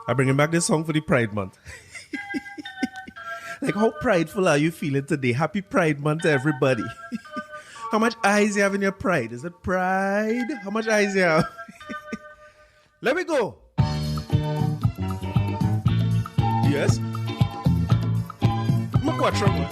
I'm bringing back this song for the Pride Month. Like, how prideful are you feeling today? Happy Pride Month to everybody. How much eyes you have in your pride? Is it pride? How much eyes you have? Let me go. Yes. I'm a quattro.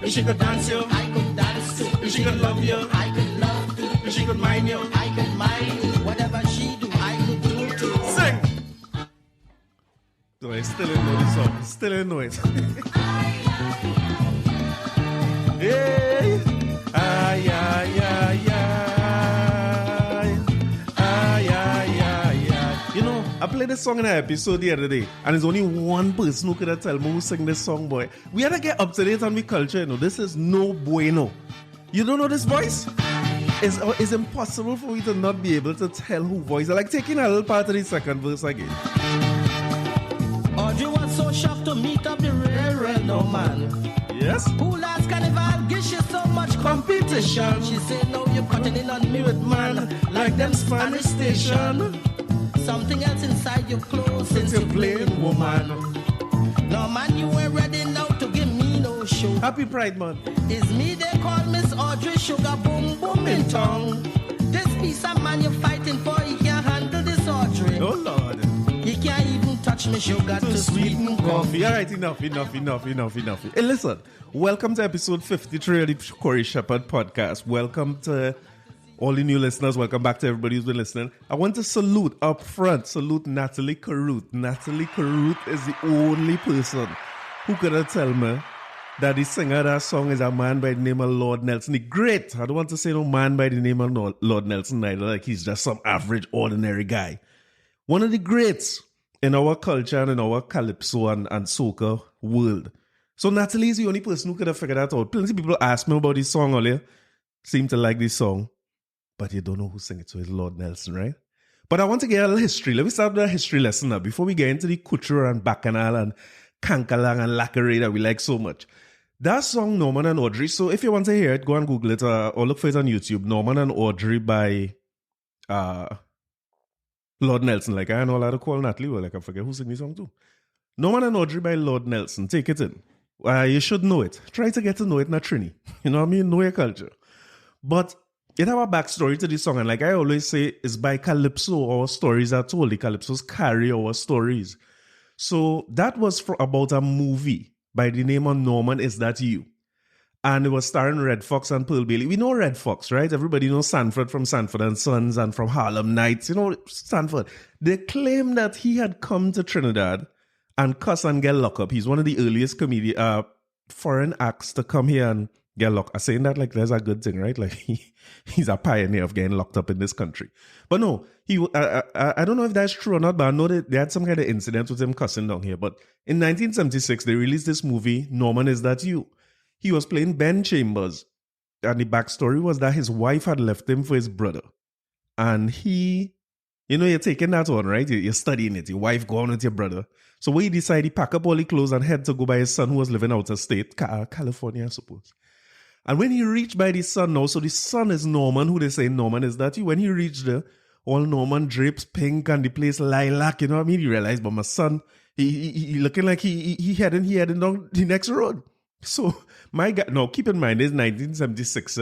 She could dance you, I could dance too. She could love you, I could love too. She could mind you, I could mind you. Whatever she do, I could do too. Sing! No, I still didn't know the song. Still didn't know it. Hey! Ay, ay, ay, ay. Ay, ay, ay, ay. You know, I played this song in an episode the other day, and there's only one person who could have tell me who sang this song, boy. We had to get up to date on the culture, you know. This is no bueno. You don't know this voice? It's impossible for you to not be able to tell who voice. I like taking a little part of the second verse again. Audrey was so shocked to meet up the rare no man. Yes? Who last carnival gives you so much competition? She said, no, you're cutting in on me with man, like them Spanish station. Something else inside your clothes since you're playing woman. No man, you ain't ready now to give me no show. Happy Pride Month. It's me they call Miss Audrey Sugar Boom Boom in tongue. This piece of man you're fighting for, he can't handle this Audrey. Oh Lord. He can't even touch me sugar to sweeten coffee. All right, enough. Hey, listen. Welcome to episode 53 of the Corey Shepherd podcast. Welcome to all the new listeners. Welcome back to everybody who's been listening. I want to salute Natalie Carruth. Natalie Carruth is the only person who could have tell me that the singer of that song is a man by the name of Lord Nelson. The great. I don't want to say no man by the name of Lord Nelson either. Like he's just some average, ordinary guy. One of the greats in our culture and in our calypso and soca world. So Natalie is the only person who could have figured that out. Plenty of people asked me about this song earlier. Seem to like this song. But you don't know who sang it, so it's Lord Nelson, right? But I want to get a little history. Let me start with a history lesson now before we get into the couture and bacchanal and cancalang and lacqueray that we like so much. That song, Norman and Audrey. So if you want to hear it, go and Google it or look for it on YouTube. Norman and Audrey by Lord Nelson. Like, I know a lot of call Natalie, but like, I forget who sang the song too. Norman and Audrey by Lord Nelson. Take it in. You should know it. Try to get to know it, not Trini. You know what I mean? Know your culture. But it have a backstory to this song, and like I always say, it's by Calypso. Our stories are told. The Calypsos carry our stories. So that was about a movie by the name of Norman, Is That You? And it was starring Red Fox and Pearl Bailey. We know Red Fox, right? Everybody knows Sanford from Sanford and Sons and from Harlem Nights. You know, Sanford. They claim that he had come to Trinidad and cuss and get locked up. He's one of the earliest foreign acts to come here and get locked. I'm saying that like there's a good thing, right? Like he's a pioneer of getting locked up in this country. But no, I don't know if that's true or not, but I know that they had some kind of incident with him cussing down here. But in 1976, they released this movie, Norman, Is That You? He was playing Ben Chambers. And the backstory was that his wife had left him for his brother. And he, you know, you're taking that on, right? You're studying it. Your wife gone with your brother. So when he decided, he packed up all the clothes and head to go by his son who was living out of state, California, I suppose. And when he reached by the son now, so the son is Norman, who they say Norman, Is That You? When he reached there, all Norman drapes pink and the place lilac, you know what I mean? He realized, but my son, he looking like he heading down the next road. So my God, now keep in mind, it's 1976,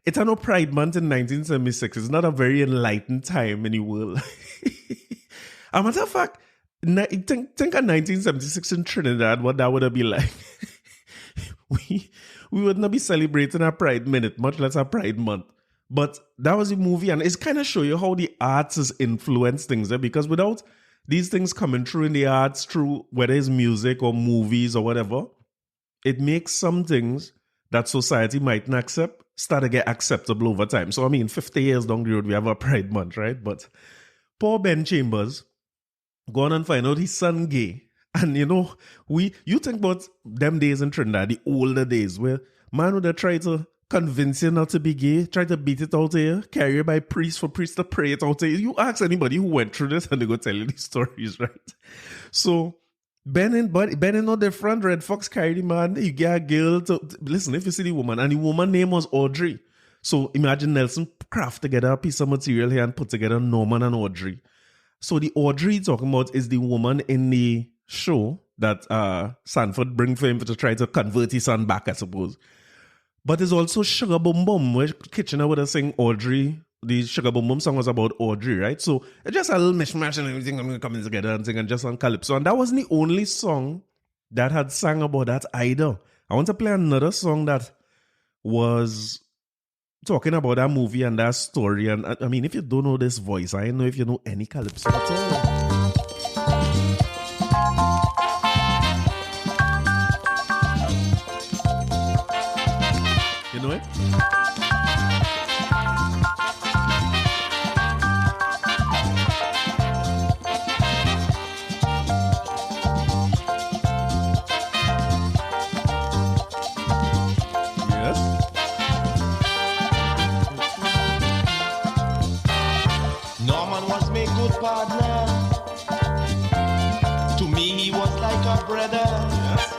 It's no Pride Month in 1976. It's not a very enlightened time in the world. As a matter of fact, Think of 1976 in Trinidad, what that would have been like. we would not be celebrating our Pride Minute, much less our Pride Month. But that was a movie, and it's kind of show you how the arts has influenced things, because without these things coming through in the arts, through whether it's music or movies or whatever, it makes some things that society mightn't accept start to get acceptable over time. So, 50 years down the road, we have a Pride Month, right? But poor Ben Chambers, go on and find out his son gay. And you think about them days in Trinidad, the older days, where man would have tried to convince you not to be gay, try to beat it out of you, carry you by priest for priest to pray it out of you. You ask anybody who went through this and they go tell you these stories, right? So Ben in no different. Red Fox carried the man, you get a girl to listen, if you see the woman, and the woman name was Audrey. So imagine Nelson craft together a piece of material here and put together Norman and Audrey. So the Audrey talking about is the woman in the show that Sanford bring for him to try to convert his son back, I suppose. But it's also Sugar Boom Boom, where Kitchener would have sing Audrey. The Sugar Boom Boom song was about Audrey, right? So it's just a little mishmash and everything coming together and singing just on calypso. And that wasn't the only song that had sang about that either. I want to play another song that was talking about that movie and that story. And if you don't know this voice, I don't know if you know any calypso at all. You know it? Yes. Norman was my good partner. To me, he was like a brother. Yes.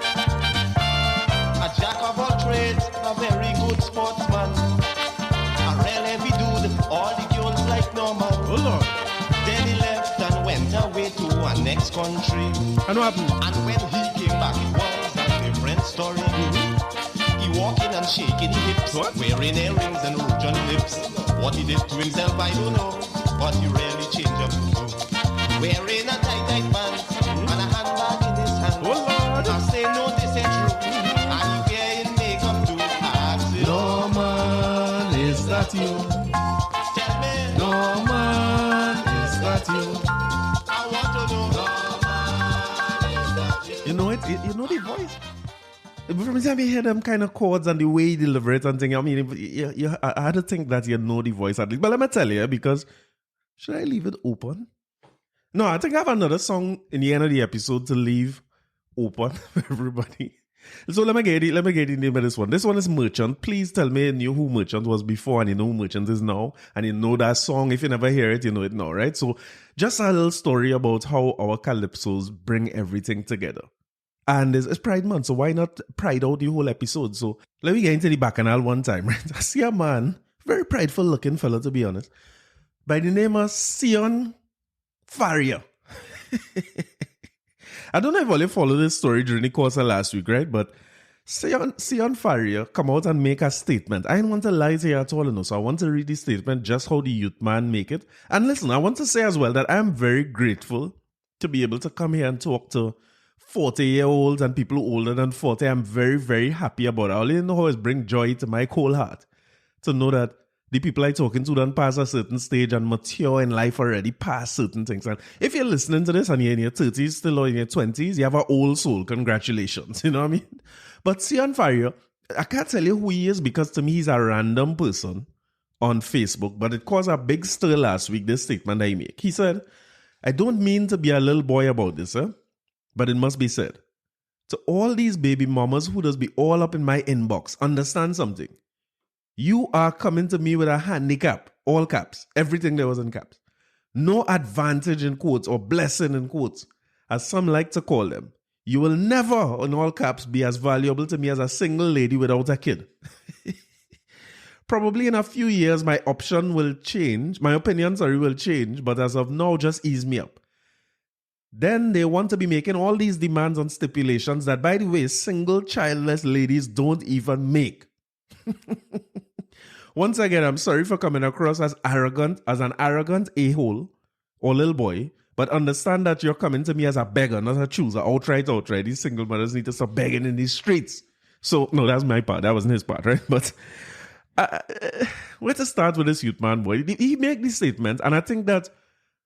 A jack of all trades, a very good sportsman. A real heavy dude, all the girls like Norman. Oh Lord. Then he left and went away to a next country. And what happened? And when he came back, it was a different story. He walking and shaking his hips, What? wearing earrings and rouge on lips. What he did to himself, I don't know, but he really changed up too. Wearing a tight pants and a handbag in his hand. Oh Lord. I say no, this ain't true. And he wearing makeup too. Ask it. Norman, is that you? Tell me, Norman, is that you? I want to know. Norman, is that you? You know it? You know the voice? Every time you hear them kind of chords and the way you deliver it and thing, I had to think that you know the voice at least. But let me tell you, because should I leave it open? No, I think I have another song in the end of the episode to leave open for everybody. So let me get the name of this one. This one is Merchant. Please tell me you knew who Merchant was before and you know who Merchant is now. And you know that song. If you never hear it, you know it now, right? So just a little story about how our calypsos bring everything together. And it's Pride Month, so why not pride out the whole episode? So let me get into the bacchanal one time, right? I see a man, very prideful looking fella to be honest, by the name of Sion Farrier. I don't know if all you followed this story during the course of last week, right? But Sion Farrier come out and make a statement. I don't want to lie to you at all, you know, so I want to read the statement, just how the youth man make it. And listen, I want to say as well that I'm very grateful to be able to come here and talk to 40-year-olds and people older than 40. I'm very, very happy about it. I only know how it brings joy to my cold heart to know that the people I'm talking to don't pass a certain stage and mature in life already, past certain things. And if you're listening to this and you're in your 30s still or in your 20s, you have an old soul. Congratulations. You know what I mean? But Sion Farrier, I can't tell you who he is because to me he's a random person on Facebook. But it caused a big stir last week, this statement that he made. He said, I don't mean to be a little boy about this, but it must be said. To all these baby mamas who does be all up in my inbox, understand something. You are coming to me with a handicap, all caps, everything there was in caps. No advantage in quotes or blessing in quotes, as some like to call them. You will never, in all caps, be as valuable to me as a single lady without a kid. Probably in a few years, my opinion will change, but as of now, just ease me up. Then they want to be making all these demands and stipulations that, by the way, single childless ladies don't even make. Once again, I'm sorry for coming across as an arrogant a-hole or little boy, But understand that you're coming to me as a beggar, not a chooser. Outright. These single mothers need to stop begging in these streets. So, no, that's my part. That wasn't his part, right? But let's start with this youth man boy. He make these statements, and I think that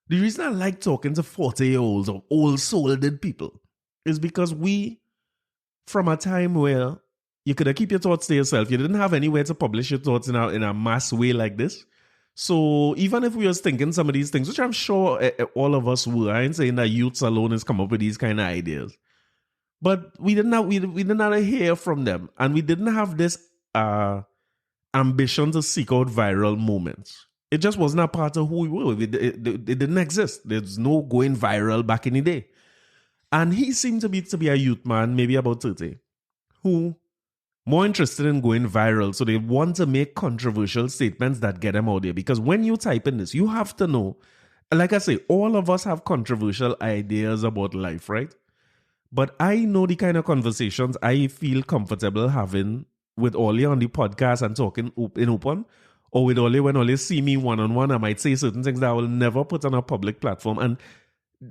the reason I like talking to 40-year-olds or old-souled people is because we, from a time where you could keep your thoughts to yourself, you didn't have anywhere to publish your thoughts in a mass way like this. So even if we was thinking some of these things, which I'm sure all of us were, I ain't saying that youths alone has come up with these kind of ideas, but we didn't hear from them, and we didn't have this ambition to seek out viral moments. It just wasn't a part of who we were. It didn't exist. There's no going viral back in the day. And he seemed to be a youth man, maybe about 30, who more interested in going viral. So they want to make controversial statements that get them out there. Because when you type in this, you have to know, like I say, all of us have controversial ideas about life, right? But I know the kind of conversations I feel comfortable having with Ollie on the podcast and talking in open, or with Ollie when Ollie see me one-on-one, I might say certain things that I will never put on a public platform. And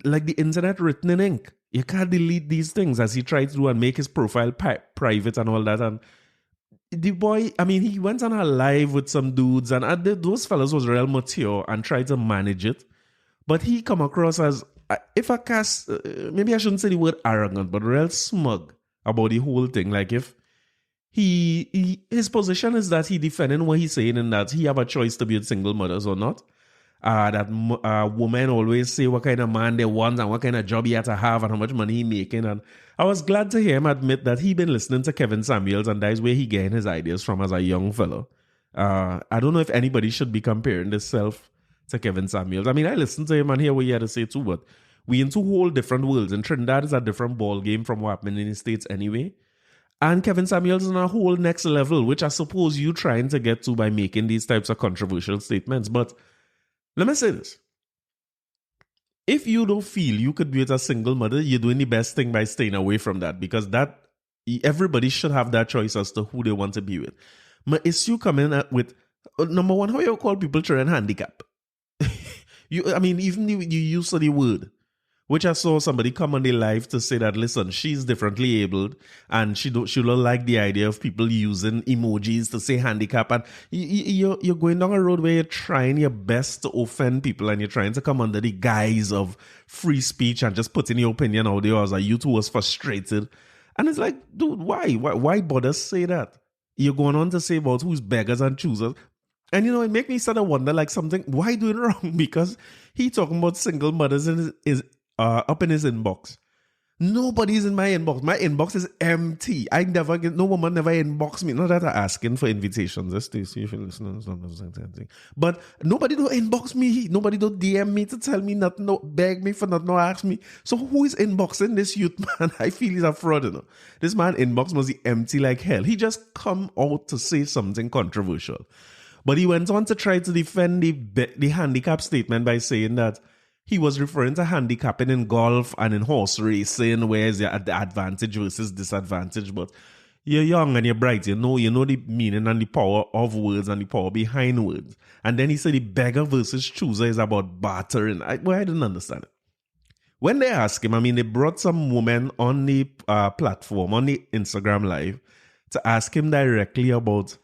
like the internet written in ink, you can't delete these things, as he tried to do and make his profile private and all that. And the boy, I mean, he went on a live with some dudes, and those fellas was real mature and tried to manage it. But he come across as, if I cast, maybe I shouldn't say the word arrogant, but real smug about the whole thing. Like if his position is that he defending what he's saying, and that he have a choice to be with single mothers or not. That women always say what kind of man they want and what kind of job he had to have and how much money he making. And I was glad to hear him admit that he been listening to Kevin Samuels, and that is where he getting his ideas from as a young fellow. I don't know if anybody should be comparing this self to Kevin Samuels. I mean, I listened to him and hear what he had to say too, but we in two whole different worlds. And Trinidad is a different ball game from what happened in the States anyway. And Kevin Samuels is on a whole next level, which I suppose you trying to get to by making these types of controversial statements. But let me say this. If you don't feel you could be with a single mother, you're doing the best thing by staying away from that, because that everybody should have that choice as to who they want to be with. But it's you coming at with, number one, how you call people children handicap? Even you use the word, which I saw somebody come on the live to say that, listen, she's differently abled and she don't like the idea of people using emojis to say handicap. And you're going down a road where you're trying your best to offend people, and you're trying to come under the guise of free speech and just putting your opinion out there as a youth who was frustrated. And it's like, dude, why bother say that? You're going on to say about who's beggars and choosers. And it make me sort of wonder, like, something, why doing wrong? Because he talking about single mothers is up in his inbox. Nobody's in my inbox. My inbox is empty. I never get, no woman never inbox me. Not that I'm asking for invitations. Just to see if you listen. But nobody don't inbox me. Nobody don't DM me to tell me nothing, no beg me for nothing, no ask me. So who is inboxing this youth man? I feel he's a fraud. This man inbox must be empty like hell. He just come out to say something controversial. But he went on to try to defend the handicap statement by saying that he was referring to handicapping in golf and in horse racing, where's the advantage versus disadvantage. But you're young and you're bright. You know the meaning and the power of words and the power behind words. And then he said the beggar versus chooser is about bartering. I didn't understand it. When they asked him, they brought some woman on the platform, on the Instagram live, to ask him directly about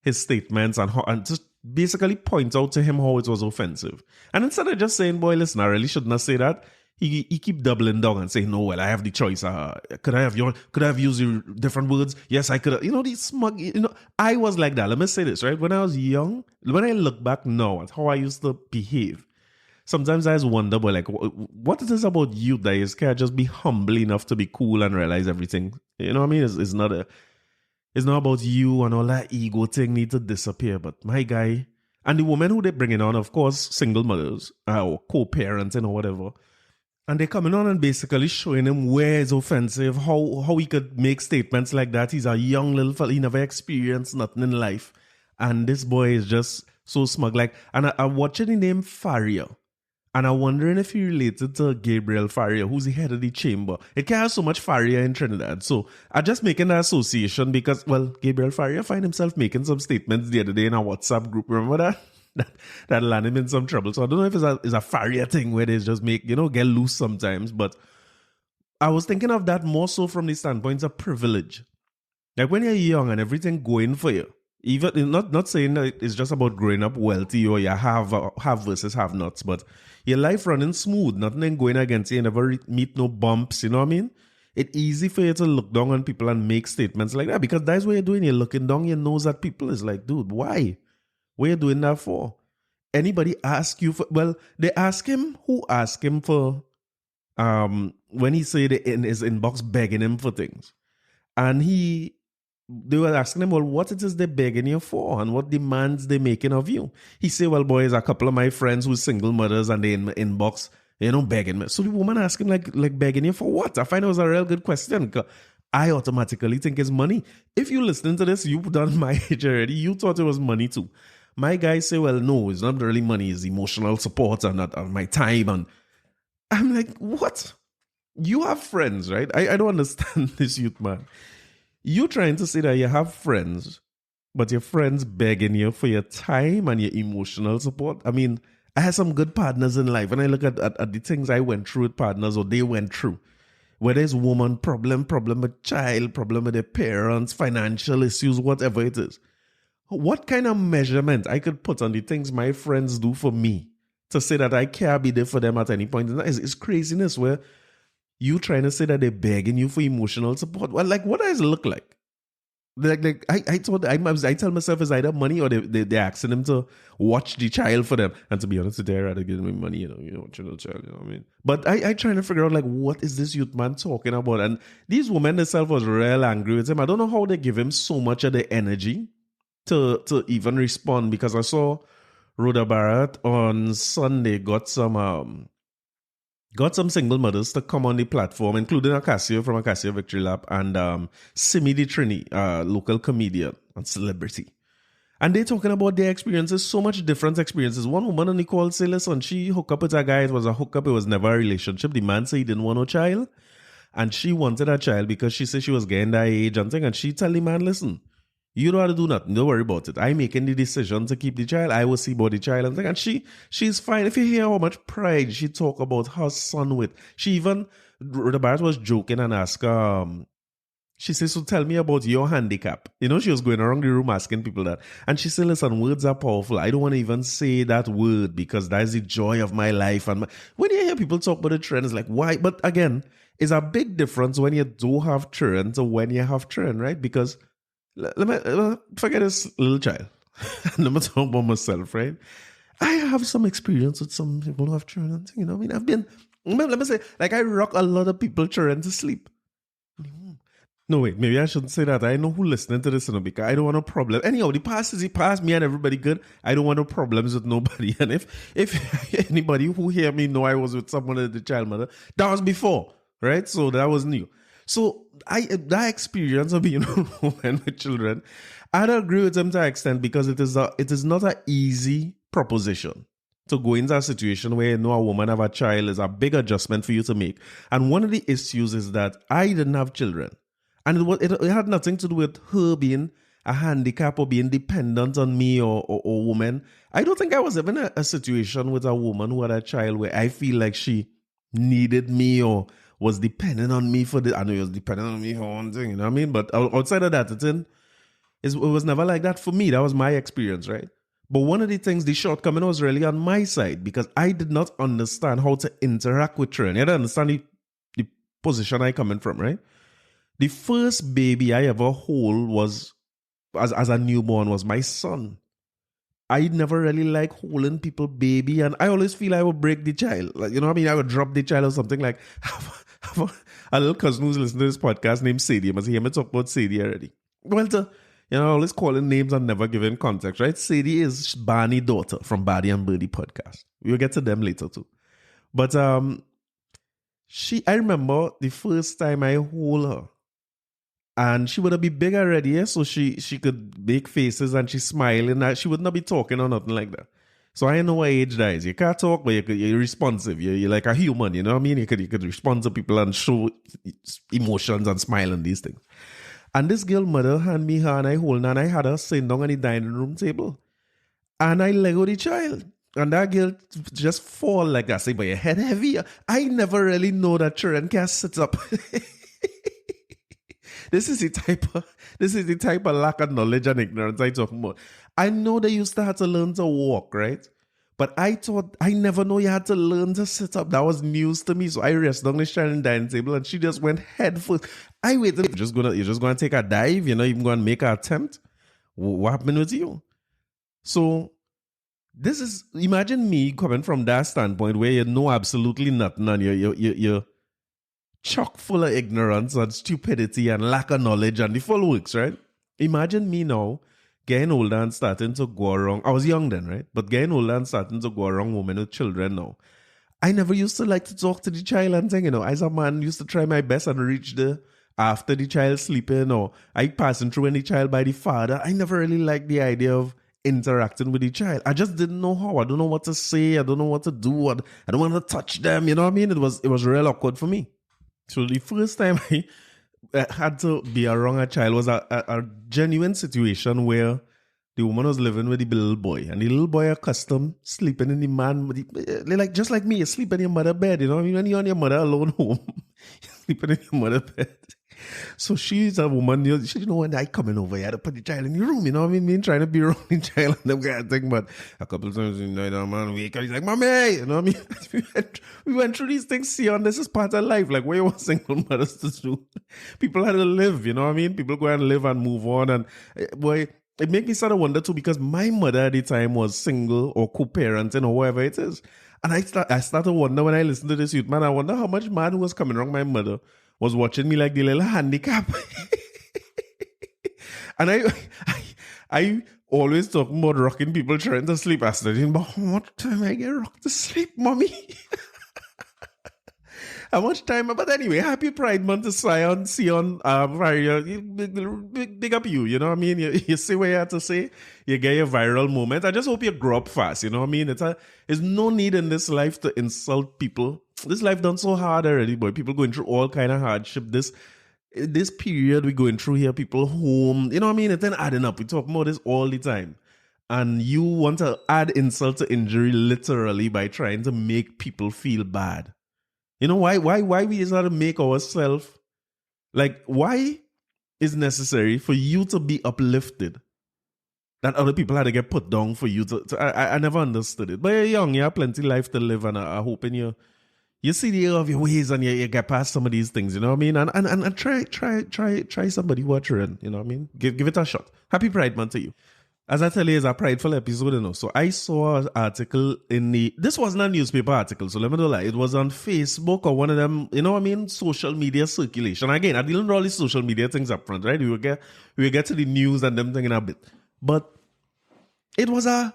his statements and just basically point out to him how it was offensive. And instead of just saying, boy, listen, I really shouldn't have said that, he keep doubling down and saying, no, well, I have the choice. Could I have used different words? Yes, I could have. These smug, I was like that. Let me say this, right? When I was young, when I look back now at how I used to behave, sometimes I just wonder, but like, what it is about you that you can't just be humble enough to be cool and realize everything. You know what I mean? It's not about you, and all that ego thing need to disappear. But my guy, and the women who they bringing on, of course, single mothers or co-parenting or whatever, and they coming on and basically showing him where it's offensive, how he could make statements like that. He's a young little fella, he never experienced nothing in life, and this boy is just so smug. Like, and I'm watching the name Faria. And I'm wondering if he related to Gabriel Faria, who's the head of the chamber. It can't have so much Faria in Trinidad. So I'm just making that association because, well, Gabriel Faria find himself making some statements the other day in a WhatsApp group. Remember that? that land him in some trouble. So I don't know if it's a Faria thing where they just make, get loose sometimes. But I was thinking of that more so from the standpoint of privilege. Like when you're young and everything going for you, even not saying that it's just about growing up wealthy or you have versus have nots, but your life running smooth, nothing going against you, you never meet no bumps, you know what I mean? It's easy for you to look down on people and make statements like that because that's what you're doing. You're looking down your nose at people. It's like, dude, why? What are you doing that for? Anybody ask you for, well, they ask him, who asked him for, when he said in his inbox begging him for things. And they were asking him, well, what it is they begging you for and what demands they making of you. He said, well, boys, a couple of my friends who's single mothers and they in my inbox, begging me. So the woman asked him, like begging you for what? I find it was a real good question. I automatically think it's money. If you listening to this, you've done my age already. You thought it was money too. My guys say, well, no, it's not really money. It's emotional support and not my time. And I'm like, what? You have friends, right? I don't understand this youth, man. You trying to say that you have friends, but your friends begging you for your time and your emotional support. I mean, I had some good partners in life. When I look at the things I went through with partners or they went through, whether it's woman problem with child, problem with their parents, financial issues, whatever it is. What kind of measurement I could put on the things my friends do for me to say that I can't be there for them at any point? It's craziness where you trying to say that they're begging you for emotional support. Well, like, what does it look like? I tell myself it's either money or they're asking them to watch the child for them. And to be honest, they'd rather give me money, watching the child, you know what I mean? But I trying to figure out, like, what is this youth man talking about? And these women themselves was real angry with him. I don't know how they give him so much of the energy to even respond, because I saw Rhoda Barrett on Sunday got some single mothers to come on the platform, including Acacia from Acacia Victory Lap and Simi the Trini, local comedian and celebrity. And they're talking about their experiences, so much different experiences. One woman on the call said, listen, she hooked up with a guy. It was a hookup. It was never a relationship. The man said he didn't want no child. And she wanted a child because she said she was getting that age and thing. And she tell the man, listen, you don't have to do nothing. Don't worry about it. I'm making the decision to keep the child. I will see about the child and thing. And she's fine. If you hear how much pride she talk about her son with. She even, the Barrett was joking and asked, she says, so tell me about your handicap. She was going around the room asking people that. And she said, listen, words are powerful. I don't want to even say that word because that's the joy of my life. And when you hear people talk about the trend, it's like, why? But again, it's a big difference when you don't have children to when you have children, right? Because let me forget this little child. Let me talk about myself, right? I have some experience with some people who have children. I mean, let me say, like, I rock a lot of people children to sleep. No, wait, maybe I shouldn't say that. I know who listening to this, because I don't want no problem. Anyhow, the past is the past. Me and everybody good. I don't want no problems with nobody. And if anybody who hear me know I was with someone at the child mother, that was before, right? So that was new. So that experience of being a woman with children, I'd agree with them to an extent because it is not an easy proposition to go into a situation where a woman have a child is a big adjustment for you to make. And one of the issues is that I didn't have children. And it had nothing to do with her being a handicap or being dependent on me or woman. I don't think I was ever in a situation with a woman who had a child where I feel like she needed me or was dependent on me for I know he was dependent on me for one thing, you know what I mean? But outside of that, it was never like that for me. That was my experience, right? But one of the things, the shortcoming was really on my side because I did not understand how to interact with children. You had to understand the position I coming from, right? The first baby I ever hold was, as a newborn, was my son. I never really like holding people baby, and I always feel I would break the child. Like, you know what I mean? I would drop the child or something. Like, a little cousin who's listening to this podcast named Sadie. You must hear me talk about Sadie already. Well, I always calling names and never giving context, right? Sadie is Barney's daughter from Barney and Birdie podcast. We'll get to them later too. But I remember the first time I hold her, and she would be big already, yeah? So she could make faces and she's smiling. And she would not be talking or nothing like that. So I know what age that is. You can't talk, but you're responsive. You're like a human, you know what I mean? You could respond to people and show emotions and smile and these things. And this girl mother hand me her and I hold her and I had her sitting down on the dining room table. And I Lego the child. And that girl just fall like that. Say, but your head heavy. I never really know that children can sit up. This is the type of lack of knowledge and ignorance I talk about. I know they used to have to learn to walk, right? But I never know you had to learn to sit up. That was news to me. So I rest down the shining dining table and she just went head first. I waited. You're just gonna take a dive, even gonna make an attempt. What happened with you? So imagine me coming from that standpoint where you know absolutely nothing and you're chock full of ignorance and stupidity and lack of knowledge and the full works, right? Imagine me now getting older and starting to go around. I was young then, right? But getting older and starting to go around women with children now. I never used to like to talk to the child and thing, as a man, used to try my best and reach after the child sleeping or I passing through any child by the father. I never really liked the idea of interacting with the child. I just didn't know how. I don't know what to say. I don't know what to do. I don't want to touch them. You know what I mean? It was real awkward for me. So the first time I had to be around a child was a genuine situation where the woman was living with the little boy, and the little boy accustomed sleeping in the man, just like me, you sleep in your mother bed, when you're on your mother alone home, you're sleeping in your mother bed. So she's a woman, when I coming over, you had to put the child in your room, me trying to be around the child and them kind of thing, but a couple of times in the night, man, wake up, he's like, Mommy, we went through these things, this is part of life, like what you want single mothers to do. People had to live, people go and live and move on, and boy, it made me sort of wonder too, because my mother at the time was single or co-parenting or whatever it is, and I started to wonder when I listened to this youth, man, I wonder how much man who was coming around my mother was watching me like the little handicap. And I always talk about rocking people trying to sleep. I studied, but how much time I get rocked to sleep, mommy? How much time? But anyway, happy Pride Month to Sion, big up you, what I mean? You say what you have to say, you get your viral moment. I just hope you grow up fast, what I mean? There's no need in this life to insult people. This life done so hard already, boy. People going through all kind of hardship. This period we going through here, people home, what I mean? It's then adding up. We talk about this all the time. And you want to add insult to injury literally by trying to make people feel bad. Why we just have to make ourselves, why is necessary for you to be uplifted that other people had to get put down for you to I never understood it. But you're young, you have plenty life to live, and I hope you see the error of your ways and you get past some of these things, what I mean? And try somebody who are trying, what I mean? Give it a shot. Happy Pride Month to you. As I tell you, it's a prideful episode, So I saw an article this wasn't a newspaper article, so let me not lie. It was on Facebook or one of them, what I mean, social media circulation. Again, I didn't know all these social media things up front, right? We will get to the news and them thing in a bit. But it was a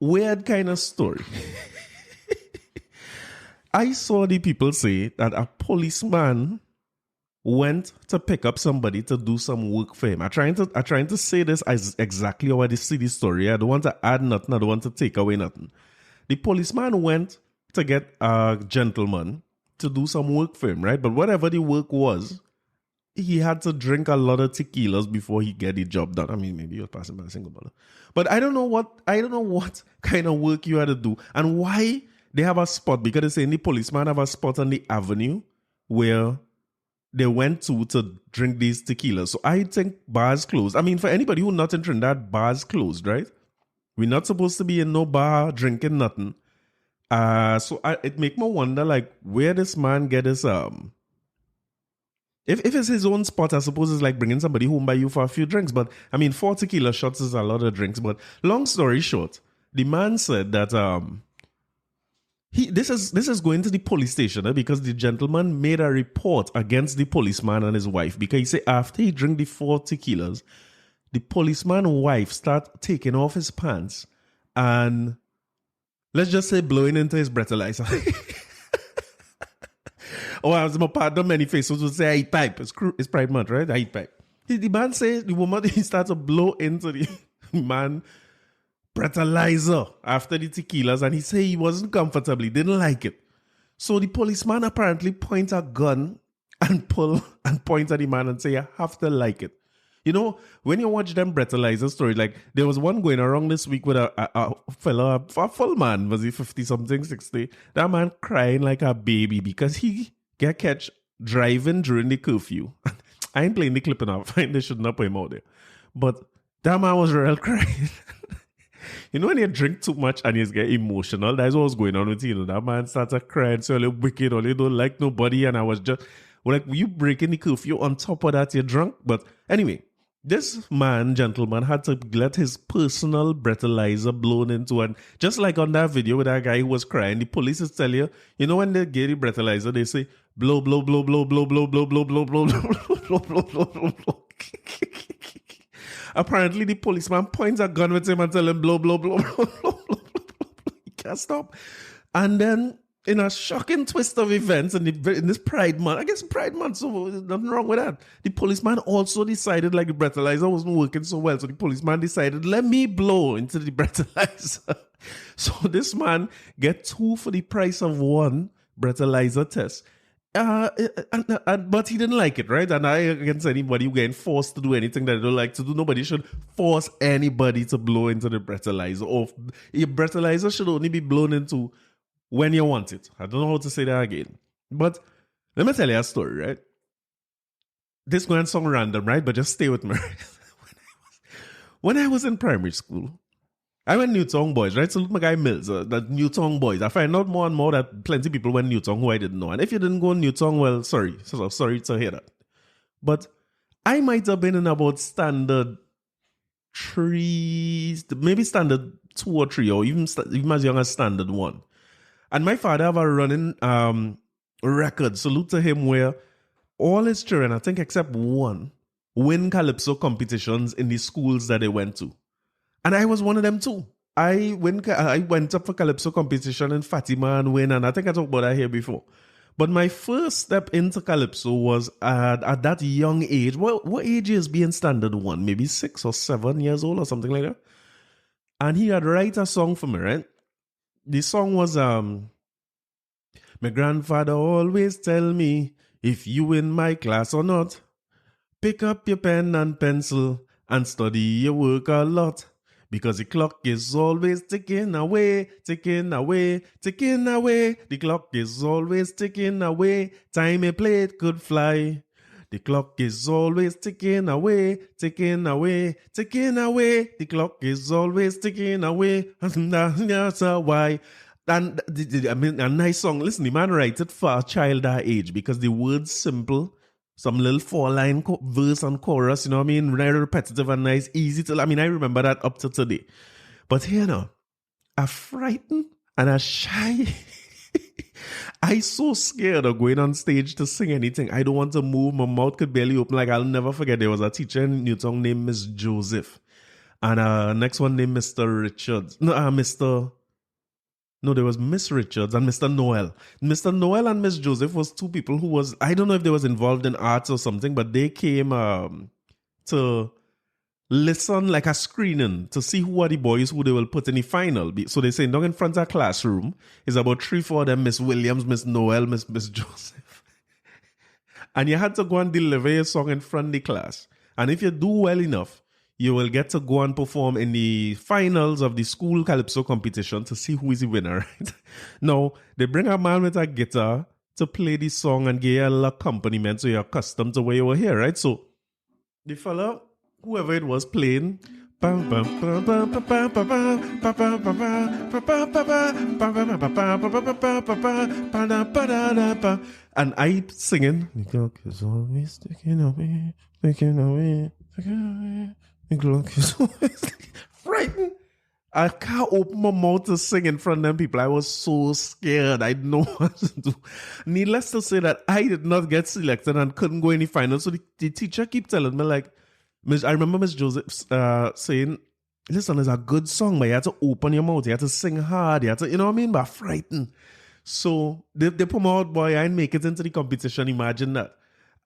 weird kind of story. I saw the people say that a policeman went to pick up somebody to do some work for him. I'm trying to say this as exactly how I see the story. I don't want to add nothing. I don't want to take away nothing. The policeman went to get a gentleman to do some work for him, right? But whatever the work was, he had to drink a lot of tequilas before he get the job done. I mean, maybe you'll pass him by a single bottle. But I don't know what kind of work you had to do and why they have a spot, because they say the policeman have a spot on the avenue where they went to drink these tequilas. So I think bars closed. I mean, for anybody who not in Trinidad, bars closed, right? We're not supposed to be in no bar drinking nothing. So it make me wonder, where this man get his If it's his own spot, I suppose it's like bringing somebody home by you for a few drinks. But I mean, 4 tequila shots is a lot of drinks. But long story short, the man said that this is going to the police station because the gentleman made a report against the policeman and his wife, because he said after he drank the 4 tequilas, the policeman's wife start taking off his pants and let's just say blowing into his breathalyzer. As my partner many faces would say, I eat pipe. It's Pride Month, right? I eat pipe. The man says the woman he starts to blow into the man breathalyzer after the tequilas, and he said he wasn't comfortable. He didn't like it. So the policeman apparently points a gun and point at the man and say, you have to like it. You know, when you watch them breathalyzer story, like there was one going around this week with a fella, a full man, was he 50 something, 60? That man crying like a baby because he get catch driving during the curfew. I ain't playing the clip enough. They should not put him out there. But that man was real crying. You know when you drink too much and you get emotional, that's what was going on with you. That man started crying, so you're wicked or you don't like nobody. And I was just, like, you breaking the curfew on top of that, you're drunk. But anyway, this gentleman, had to let his personal breathalyzer blown into, and just like on that video with that guy who was crying, the police is tell you, you know when they get the breathalyzer, they say, blow, blow, blow, blow, blow, blow, blow, blow, blow, blow, blow, blow, blow, blow, blow, blow. Apparently, the policeman points a gun with him and tell him, blow, blow, blow, blow, blow, blow, blow, blow. He can't stop. And then, in a shocking twist of events, in this Pride Month, I guess Pride Month, so nothing wrong with that. The policeman also decided, like, the breathalyzer wasn't working so well, so the policeman decided, let me blow into the breathalyzer. So this man get 2 for the price of 1 breathalyzer test. But he didn't like it, right? And I, against anybody who getting forced to do anything that they don't like to do, nobody should force anybody to blow into the breathalyzer. Or your breathalyzer should only be blown into when you want it. I don't know how to say that again. But let me tell you a story, right? This going to sound random, right? But just stay with me. When I was in primary school, I went Newtown Boys, right? So look my guy Mills, the Newtown Boys. I find out more and more that plenty of people went Newtown who I didn't know. And if you didn't go Newtown, well, sorry to hear that. But I might have been in about standard 3, maybe standard 2 or 3, or even as young as standard 1. And my father have a running record, salute to him, where all his children, I think except one, win calypso competitions in the schools that they went to. And I was one of them too. I went up for calypso competition in Fatima and win, and I think I talked about that here before. But my first step into calypso was at that young age. What age is being standard 1? Maybe 6 or 7 years old or something like that. And he had write a song for me, right? The song was, my grandfather always tell me, if you in my class or not, pick up your pen and pencil and study your work a lot. Because the clock is always ticking away, ticking away, ticking away. The clock is always ticking away. Time a plate could fly. The clock is always ticking away, ticking away, ticking away. The clock is always ticking away. That's why. And I mean, a nice song. Listen, the man writes it for a child that age because the words simple. Some little 4-line verse and chorus, you know what I mean? Very repetitive and nice, easy to... I mean, I remember that up to today. But here now, a frightened and a shy... I so scared of going on stage to sing anything. I don't want to move. My mouth could barely open. Like, I'll never forget, there was a teacher in Newtown named Miss Joseph. And next one named Mr. Richards. No, there was Miss Richards and Mr. Noel. Mr. Noel and Miss Joseph was 2 people who was, I don't know if they was involved in arts or something, but they came to listen, like a screening, to see who are the boys who they will put in the final. So they say, down in front of a classroom, is about 3-4 of them, Miss Williams, Miss Noel, Miss Joseph. And you had to go and deliver your song in front of the class. And if you do well enough, you will get to go and perform in the finals of the school calypso competition to see who is the winner, right? Now, they bring a man with a guitar to play the song and give you a little accompaniment so you're accustomed to where you were here, right? So, the fella, whoever it was playing, and I singing, the clock is always ticking away, ticking away, ticking away. The clock is always frightened. I can't open my mouth to sing in front of them people. I was so scared. I didn't know what to do. Needless to say that I did not get selected and couldn't go any finals. So the teacher keep telling me, like, I remember Miss Joseph saying, listen, it's a good song, but you have to open your mouth. You have to sing hard. You have to, you know what I mean? But frightened. So they put me out, boy, I didn't make it into the competition. Imagine that.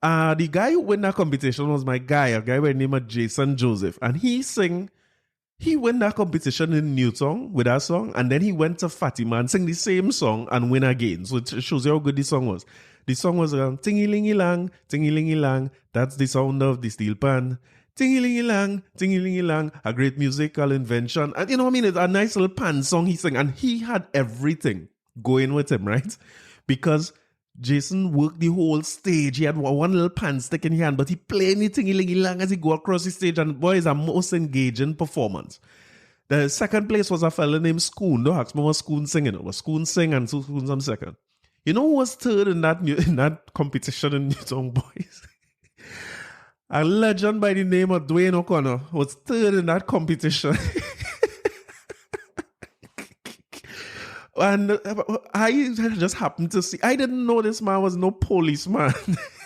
The guy who won that competition was my guy, a guy by the name of Jason Joseph. And he won that competition in Newtown with that song. And then he went to Fatima and sang the same song and win again. So it shows you how good the song was. The song was tingy-lingy-lang, tingy-lingy-lang. That's the sound of the steel pan. ting-a-ling-a-lang, a great musical invention. And you know what I mean? It's a nice little pan song he sang. And he had everything going with him, right? Because Jason worked the whole stage. He had one little pan stick in his hand, but he played the ting-a-ling-a-lang as he go across the stage. And boy, it's a most engaging performance. The second place was a fella named Schoon. Don't ask me what Schoon singing. It was Schoon sing and Schoon some second. You know who was third in that competition in New Song Boys? A legend by the name of Dwayne O'Connor was third in that competition. And I just happened to see, I didn't know this man was no policeman.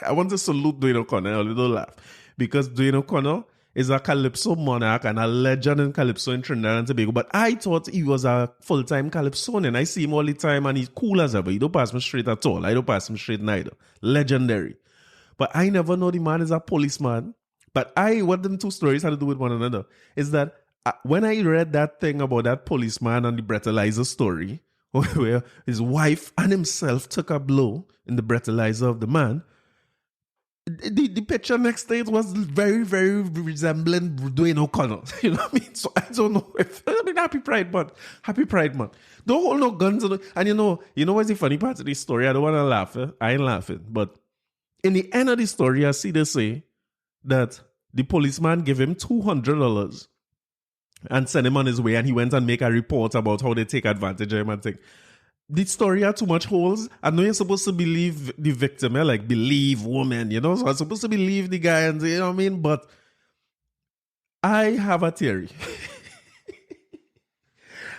I want to salute Dwayne O'Connor, a little laugh. Because Dwayne O'Connor is a calypso monarch and a legend in calypso in Trinidad and Tobago. But I thought he was a full-time calypsonian. I see him all the time and he's cool as ever. He don't pass me straight at all. I don't pass him straight neither. Legendary. But I never know the man is a policeman. But what them two stories had to do with one another is that when I read that thing about that policeman and the breathalyzer story, where his wife and himself took a blow in the breathalyzer of the man, the picture next day it was very, very resembling Dwayne O'Connor. You know what I mean? So I don't know if happy Pride Month. Happy Pride Month. Don't hold no guns on it. And you know what's the funny part of this story? I don't want to laugh. I ain't laughing. But in the end of the story, I see they say that the policeman gave him $200 and sent him on his way, and he went and make a report about how they take advantage of him and think. The story had too much holes. I know you're supposed to believe the victim, like believe woman, so I'm supposed to believe the guy and you know what I mean? But I have a theory.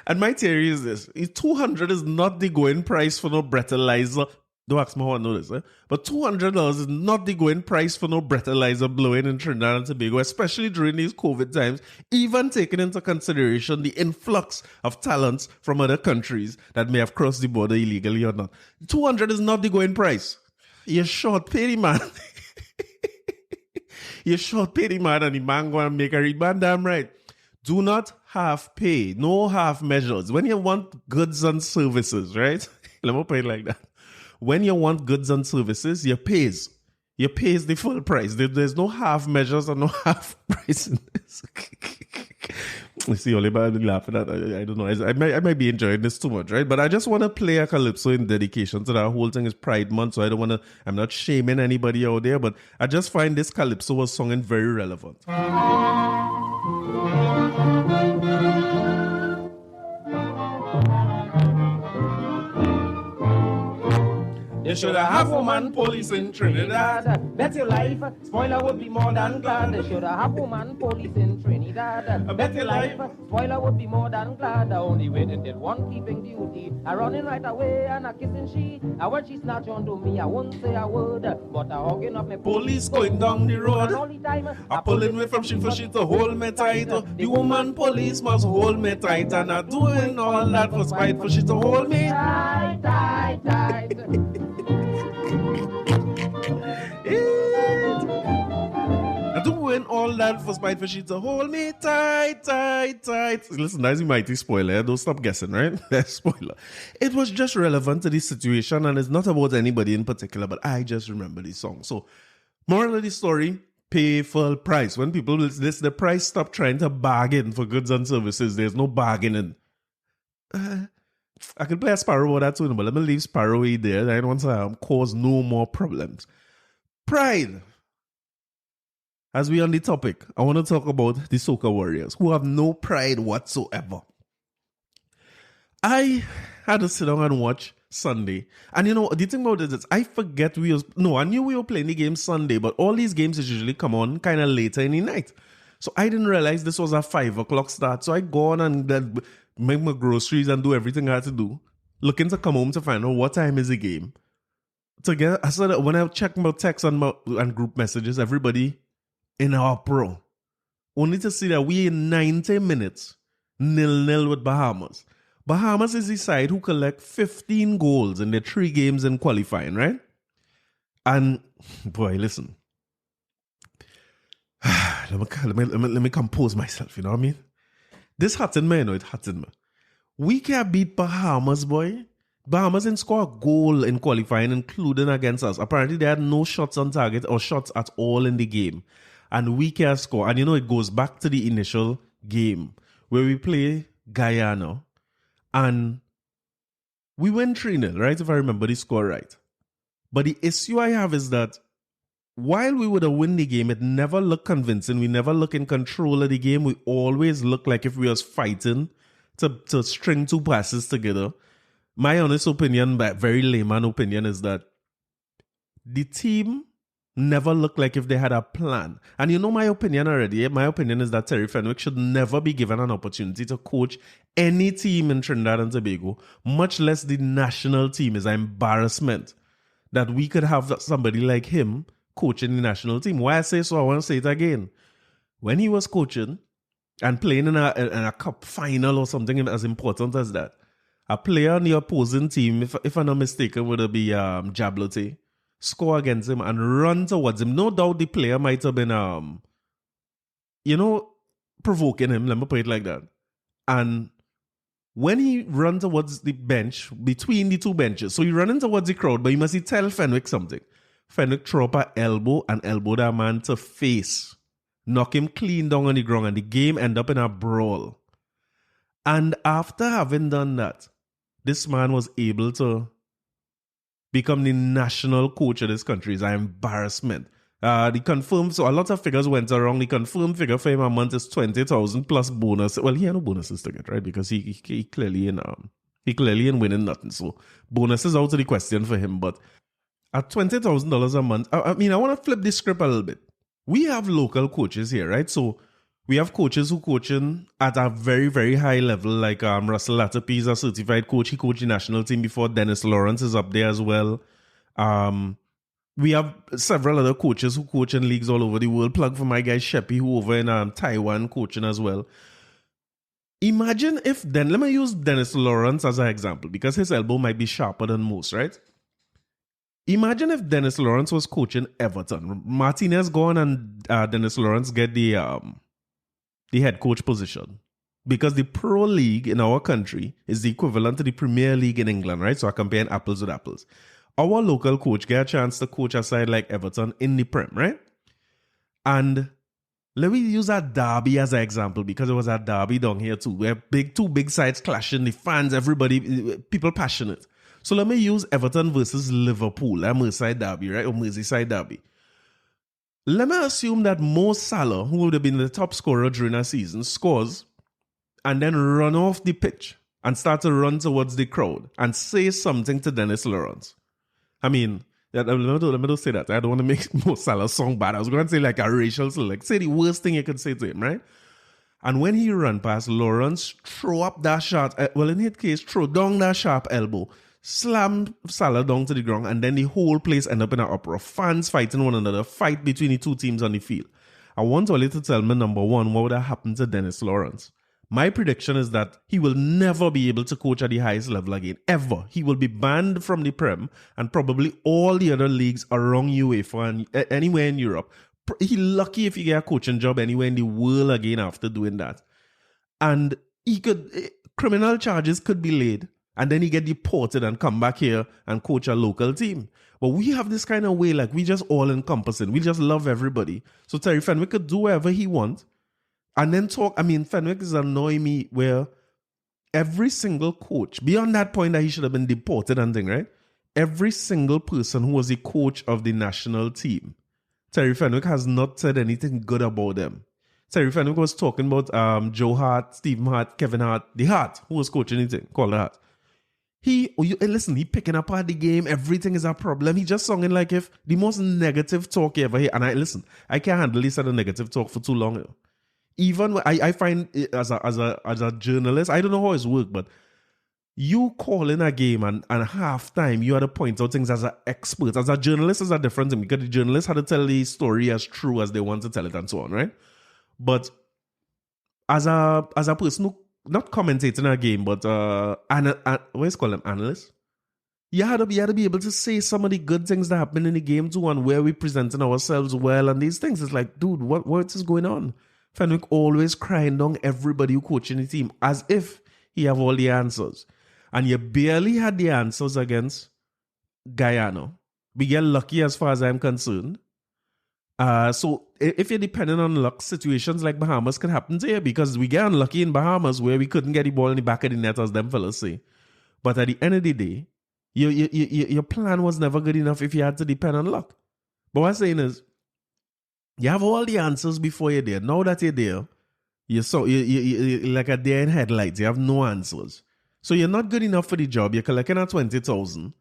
And my theory is this. $200 is not the going price for no breathalyzer. Don't ask me how I know this, but $200 is not the going price for no breathalyzer blowing in Trinidad and Tobago, especially during these COVID times, even taking into consideration the influx of talents from other countries that may have crossed the border illegally or not. $200 is not the going price. You're short pay the man. You're short pay the man and the man go and make a rebound, damn right. Do not half pay, no half measures. When you want goods and services, right? Let me put it like that. When you want goods and services, you pays. You pays the full price. There's no half measures and no half price in this. You see, Oliver laughing at I don't know. I might be enjoying this too much, right? But I just want to play a calypso in dedication to that whole thing is Pride Month, so I'm not shaming anybody out there, but I just find this calypso was sung and very relevant. You should have woman police in Trinidad. Bet your life, spoiler would be more than glad. They should have woman police in Trinidad. Bet your life, spoiler would be more than glad. I only waited till one keeping duty. I running right away and a kissing she. And when she snatch onto me, I won't say a word. But I hugging up my police going down the road. All the time, I pulling away from she for she to hold me tight. The woman police must hold me tight. And I doing all that for spite for she to hold me tight, tight, tight. I'm doing all that for spite for she to hold me tight, tight, tight. Listen, that's a mighty spoiler. Don't stop guessing, right? Spoiler. It was just relevant to this situation, and it's not about anybody in particular, but I just remember this song. So, moral of the story, pay full price. When people list the price, stop trying to bargain for goods and services. There's no bargaining. I could play a Sparrow about that too, but let me leave Sparrow there. I don't want to cause no more problems. Pride. As we on the topic, I want to talk about the Soca Warriors, who have no pride whatsoever. I had to sit down and watch Sunday. And the thing about it is, I forget I knew we were playing the game Sunday, but all these games usually come on kind of later in the night. So I didn't realize this was a 5 o'clock start. So I go on and make my groceries and do everything I had to do, looking to come home to find out what time is the game. I said that when I checked my texts and group messages, everybody in our pro, only to see that we in 90 minutes 0-0 with Bahamas. Bahamas is the side who collect 15 goals in their 3 games in qualifying, right? And boy, listen. let me compose myself, you know what I mean? This hurting me, it hurting me. We can't beat Bahamas, boy. Bahamas didn't score a goal in qualifying, including against us. Apparently, they had no shots on target or shots at all in the game. and we can score. And it goes back to the initial game where we play Guyana and we win 3-0, right? If I remember the score right. But the issue I have is that while we would have won the game, it never looked convincing. We never look in control of the game. We always look like if we was fighting to string two passes together. My honest opinion, but very layman opinion, is that the team never looked like if they had a plan. And my opinion already. My opinion is that Terry Fenwick should never be given an opportunity to coach any team in Trinidad and Tobago, much less the national team. Is an embarrassment that we could have somebody like him coaching the national team. Why I say so, I want to say it again. When he was coaching and playing in a cup final or something as important as that, a player on the opposing team, if I'm not mistaken, would be Jablote, score against him and run towards him. No doubt the player might have been, provoking him. Let me put it like that. And when he ran towards the bench, between the two benches, so he running towards the crowd, but you must tell Fenwick something. Fenwick throw up an elbow and elbow that man to face. Knock him clean down on the ground and the game end up in a brawl. And after having done that, this man was able to become the national coach of this country. It's an embarrassment. The confirmed, so a lot of figures went around. The confirmed figure for him a month is 20,000 plus bonus. Well, he had no bonuses to get, right? Because he clearly in winning nothing. So bonuses out of the question for him. But at $20,000 a month, I want to flip this script a little bit. We have local coaches here, right? So we have coaches who coaching at a very, very high level, like Russell Latapy is a certified coach. He coached the national team before. Dennis Lawrence is up there as well. We have several other coaches who coach in leagues all over the world. Plug for my guy Sheppy, who over in Taiwan coaching as well. Imagine if let me use Dennis Lawrence as an example because his elbow might be sharper than most, right? Imagine if Dennis Lawrence was coaching Everton. Martinez gone and Dennis Lawrence get the head coach position. Because the Pro League in our country is the equivalent to the Premier League in England, right? So I'm comparing apples with apples. Our local coach get a chance to coach a side like Everton in the Prem, right? And let me use that derby as an example because it was a derby down here too. Where two big sides clashing, the fans, everybody, people passionate. So let me use Everton versus Liverpool, a Merseyside derby, right? Or Merseyside derby. Let me assume that Mo Salah, who would have been the top scorer during a season, scores and then run off the pitch and start to run towards the crowd and say something to Dennis Lawrence. I mean, let me just say that. I don't want to make Mo Salah sound bad. I was going to say like a racial select. Say the worst thing you could say to him, right? And when he run past Lawrence, throw up that shot. Well, in his case, throw down that sharp elbow. Slam Salah down to the ground, and then the whole place end up in an uproar. Fans fighting one another, fight between the two teams on the field. I want Oli to tell me, number one, what would have happened to Dennis Lawrence? My prediction is that he will never be able to coach at the highest level again, ever. He will be banned from the Prem and probably all the other leagues around UEFA and anywhere in Europe. He's lucky if he get a coaching job anywhere in the world again after doing that. And criminal charges could be laid. And then he get deported and come back here and coach a local team. But we have this kind of way, like we just all encompassing. We just love everybody. So Terry Fenwick could do whatever he wants. And then talk. I mean, Fenwick is annoying me where every single coach, beyond that point that he should have been deported and thing, right? Every single person who was the coach of the national team, Terry Fenwick has not said anything good about them. Terry Fenwick was talking about Joe Hart, Stephen Hart, Kevin Hart, the Hart, who was coaching anything, called the Hart. He picking apart the game. Everything is a problem. He just sounding like if the most negative talk you ever hear. And I can't handle this kind of negative talk for too long. Even I find it as a journalist, I don't know how it's work, but you call in a game and halftime you had to point out things as an expert. As a journalist, is a different thing because the journalist had to tell the story as true as they want to tell it and so on, right? But as a person who not commentating a game, but what is called them? Analysts. You had to be able to say some of the good things that happen in the game too, and where we presenting ourselves well, and these things. It's like, dude, what is going on? Fenwick always crying down everybody who coaching the team as if he have all the answers, and you barely had the answers against Guyana. We get lucky as far as I'm concerned, So if you're dependent on luck, situations like Bahamas can happen to you because we get unlucky in Bahamas where we couldn't get the ball in the back of the net, as them fellas say. But at the end of the day, your plan was never good enough if you had to depend on luck. But what I'm saying is, you have all the answers before you're there. Now that you're there, you're like a deer in headlights. You have no answers. So you're not good enough for the job. You're collecting at 20,000.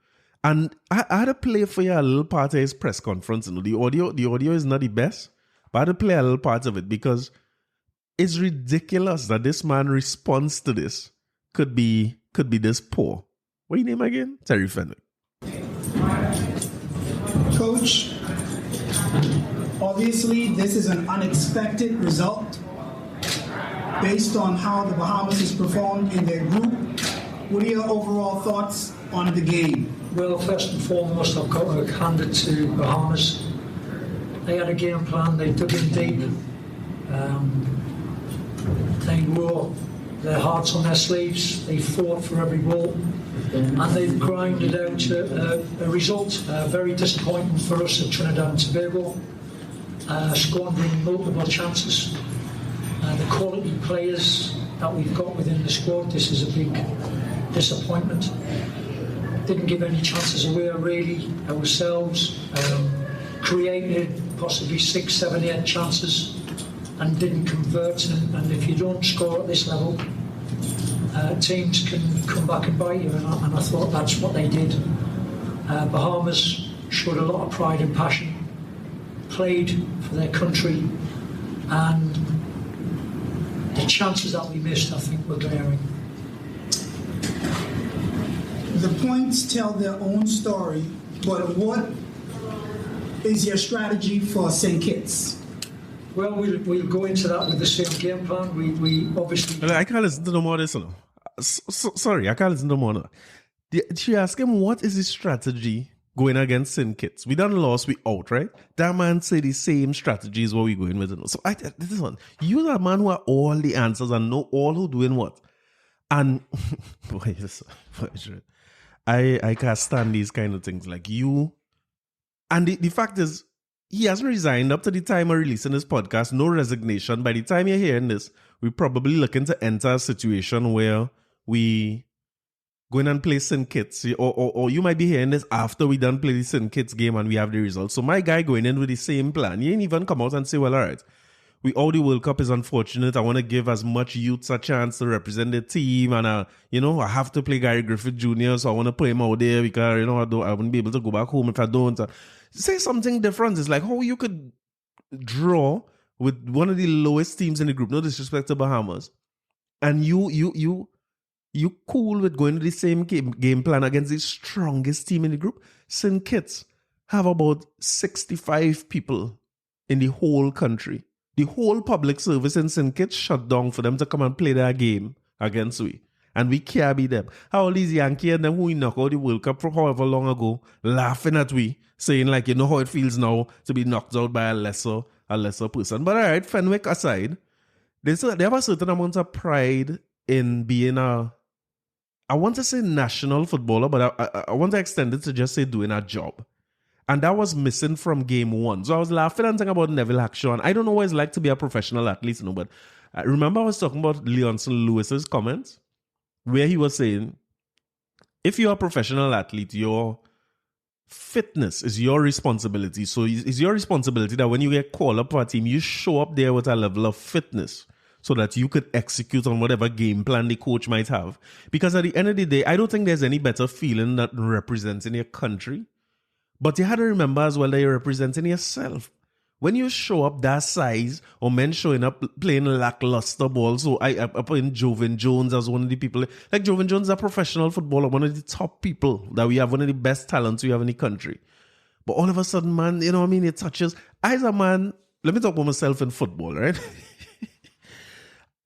And I had to play for you a little part of his press conference. You know, the audio is not the best, but I had to play a little part of it because it's ridiculous that this man response to this could be this poor. What your name again? Terry Fenwick. Coach, obviously this is an unexpected result based on how the Bahamas has performed in their group. What are your overall thoughts on the game? Well, first and foremost, I've got to hand it to Bahamas. They had a game plan, they dug in deep. They wore their hearts on their sleeves, they fought for every ball, and they've grinded out a result. Very disappointing for us at Trinidad and Tobago, squandering multiple chances. The quality players that we've got within the squad, this is a big disappointment. Didn't give any chances away really ourselves. Created possibly 6, 7, 8 chances and didn't convert. And if you don't score at this level, teams can come back and bite you. And I thought that's what they did. Bahamas showed a lot of pride and passion, played for their country, and the chances that we missed, I think, were glaring. The points tell their own story, but what is your strategy for St. Kitts? Well, we'll go into that with the same game plan. We obviously... I can't listen to no more of this. Sorry, I can't listen to no more of that. She asked him, what is his strategy going against St. Kitts? We done lost, we out, right? That man said the same strategy is what we going with. So this is one. You're the man who have all the answers and know all who doing what. And... I can't stand these kind of things. Like you... And the fact is, he hasn't resigned up to the time of releasing this podcast. No resignation. By the time you're hearing this, we're probably looking to enter a situation where we go in and play St. Kitts. Or you might be hearing this after we done play the St. Kitts game and we have the results. So my guy going in with the same plan. He ain't even come out and say, well, all right, the World Cup is unfortunate. I want to give as much youths a chance to represent the team. And, I have to play Gary Griffith Jr., so I want to put him out there because, I wouldn't be able to go back home if I don't. Say something different. It's like how you could draw with one of the lowest teams in the group, no disrespect to Bahamas, and you cool with going to the same game plan against the strongest team in the group. St. Kitts have about 65 people in the whole country. The whole public service in St. Kitts shut down for them to come and play their game against we. And we can't beat them. How all these Yankees and them who we knock out the World Cup for however long ago, laughing at we, saying like, you know how it feels now to be knocked out by a lesser person. But all right, Fenwick aside, they have a certain amount of pride in being I want to say national footballer, but I want to extend it to just say doing a job. And that was missing from game one. So I was laughing and thinking about Neville Hackshaw. I don't know what it's like to be a professional athlete, but I remember I was talking about Leonson Lewis's comments, where he was saying, if you're a professional athlete, your fitness is your responsibility. So it's your responsibility that when you get called up for a team, you show up there with a level of fitness so that you could execute on whatever game plan the coach might have. Because at the end of the day, I don't think there's any better feeling than representing your country. But you had to remember as well that you're representing yourself. When you show up that size, or men showing up playing lackluster ball, so I put in Jovan Jones as one of the people. Like Jovan Jones is a professional footballer, one of the top people that we have, one of the best talents we have in the country. But all of a sudden, man, you know what I mean? It touches. I as a man, let me talk about myself in football, right?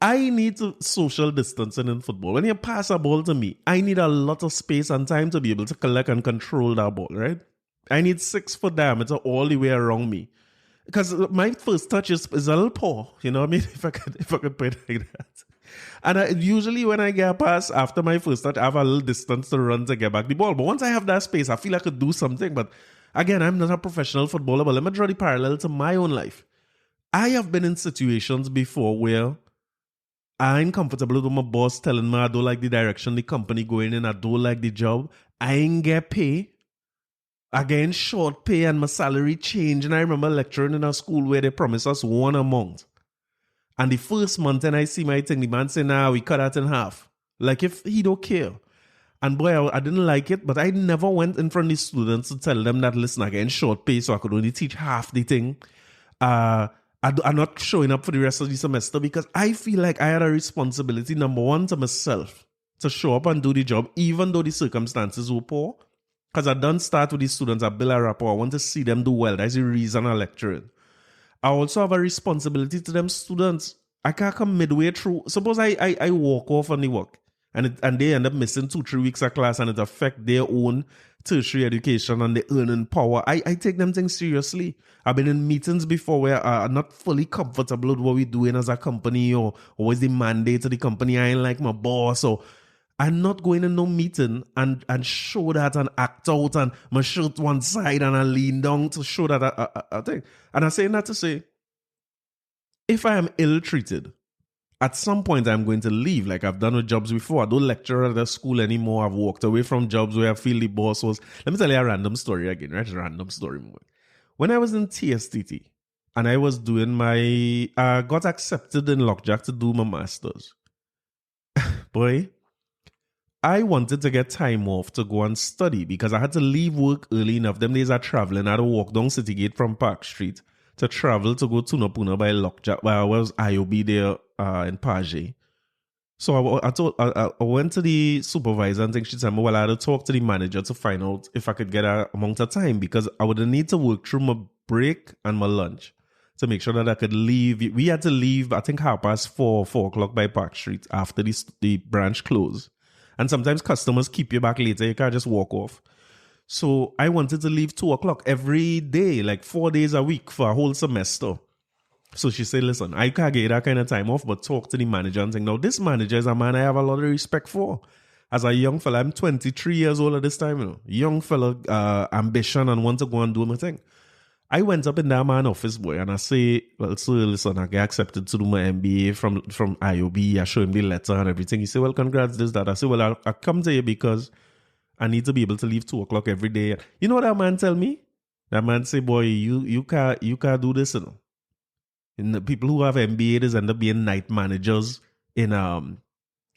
I need to social distancing in football. When you pass a ball to me, I need a lot of space and time to be able to collect and control that ball, right? I need 6 foot diameter all the way around me. Because my first touch is a little poor, you know what I mean? If I could put it like that. And usually when I get past after my first touch, I have a little distance to run to get back the ball. But once I have that space, I feel I could do something. But Again, I'm not a professional footballer, but let me draw the parallel to my own life. I have been in situations before where I'm comfortable with my boss telling me I don't like the direction the company going in, I don't like the job. I ain't get pay. Again, short pay and my salary change. And I remember lecturing in a school where they promised us one a month. And the first month, and I see my thing, the man say, nah, we cut that in half. Like if he don't care. And boy, I didn't like it, but I never went in front of the students to tell them that, listen, I get short pay, so I could only teach half the thing. I'm not showing up for the rest of the semester because I feel like I had a responsibility, number one, to myself, to show up and do the job, even though the circumstances were poor. Because I don't start with the students, I build a rapport. I want to see them do well. That's the reason I'm lecturing. I also have a responsibility to them students. I can't come midway through. Suppose I walk off on the work and they end up missing 2-3 weeks of class and it affect their own tertiary education and their earning power. I take them things seriously. I've been in meetings before where I'm not fully comfortable with what we're doing as a company or what's the mandate of the company. I ain't like my boss, or I'm not going in no meeting and show that and act out and my shirt one side and I lean down to show that I think. And I'm saying that to say, if I am ill-treated, at some point I'm going to leave. Like I've done with jobs before. I don't lecture at the school anymore. I've walked away from jobs where I feel the boss was. Let me tell you a random story again, right? A random story moment. When I was in TSTT and I was doing got accepted in Lockjack to do my master's. Boy, I wanted to get time off to go and study because I had to leave work early enough. Them days I traveling. I had to walk down City Gate from Park Street to travel to go to Tunapuna by Lockjack. Well, I was IOB there in Page. So I went to the supervisor and she said, well, I had to talk to the manager to find out if I could get an amount of time because I would need to work through my break and my lunch to make sure that I could leave. We had to leave, I think, 4:30 o'clock by Park Street after the branch closed. And sometimes customers keep you back later. You can't just walk off. So I wanted to leave 2 o'clock every day, like 4 days a week for a whole semester. So she said, listen, I can't get that kind of time off, but talk to the manager and think, now this manager is a man I have a lot of respect for. As a young fella, I'm 23 years old at this time, you know. Young fella, ambition and want to go and do my thing. I went up in that man's office, boy, and I say, well, sir, listen, I get accepted to do my MBA from IOB. I show him the letter and everything. He said, well, congrats, this, that. I said, well, I come to you because I need to be able to leave 2 o'clock every day. You know what that man tell me? That man say, boy, you can't do this, you know. And the people who have MBAs end up being night managers in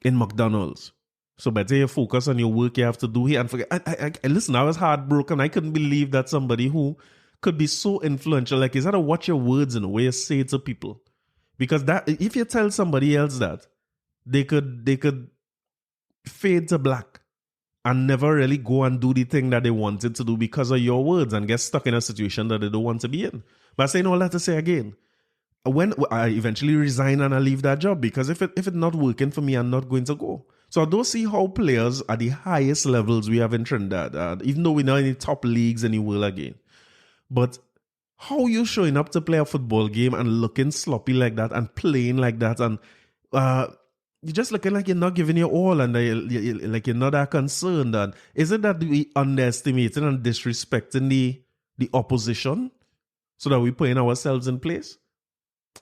McDonald's. So better you focus on your work you have to do here and forget. Listen, I was heartbroken. I couldn't believe that somebody who could be so influential, like, is that to watch your words in a way you say it to people. Because that if you tell somebody else that, they could fade to black and never really go and do the thing that they wanted to do because of your words and get stuck in a situation that they don't want to be in. But I say all that to say again, when I eventually resign and I leave that job, because if it's not working for me, I'm not going to go. So I don't see how players at the highest levels we have in Trinidad, even though we're not in the top leagues in the world again, but how you showing up to play a football game and looking sloppy like that and playing like that, and you're just looking like you're not giving your all, and like you're not that concerned. And is it that we underestimating and disrespecting the opposition so that we're putting ourselves in place?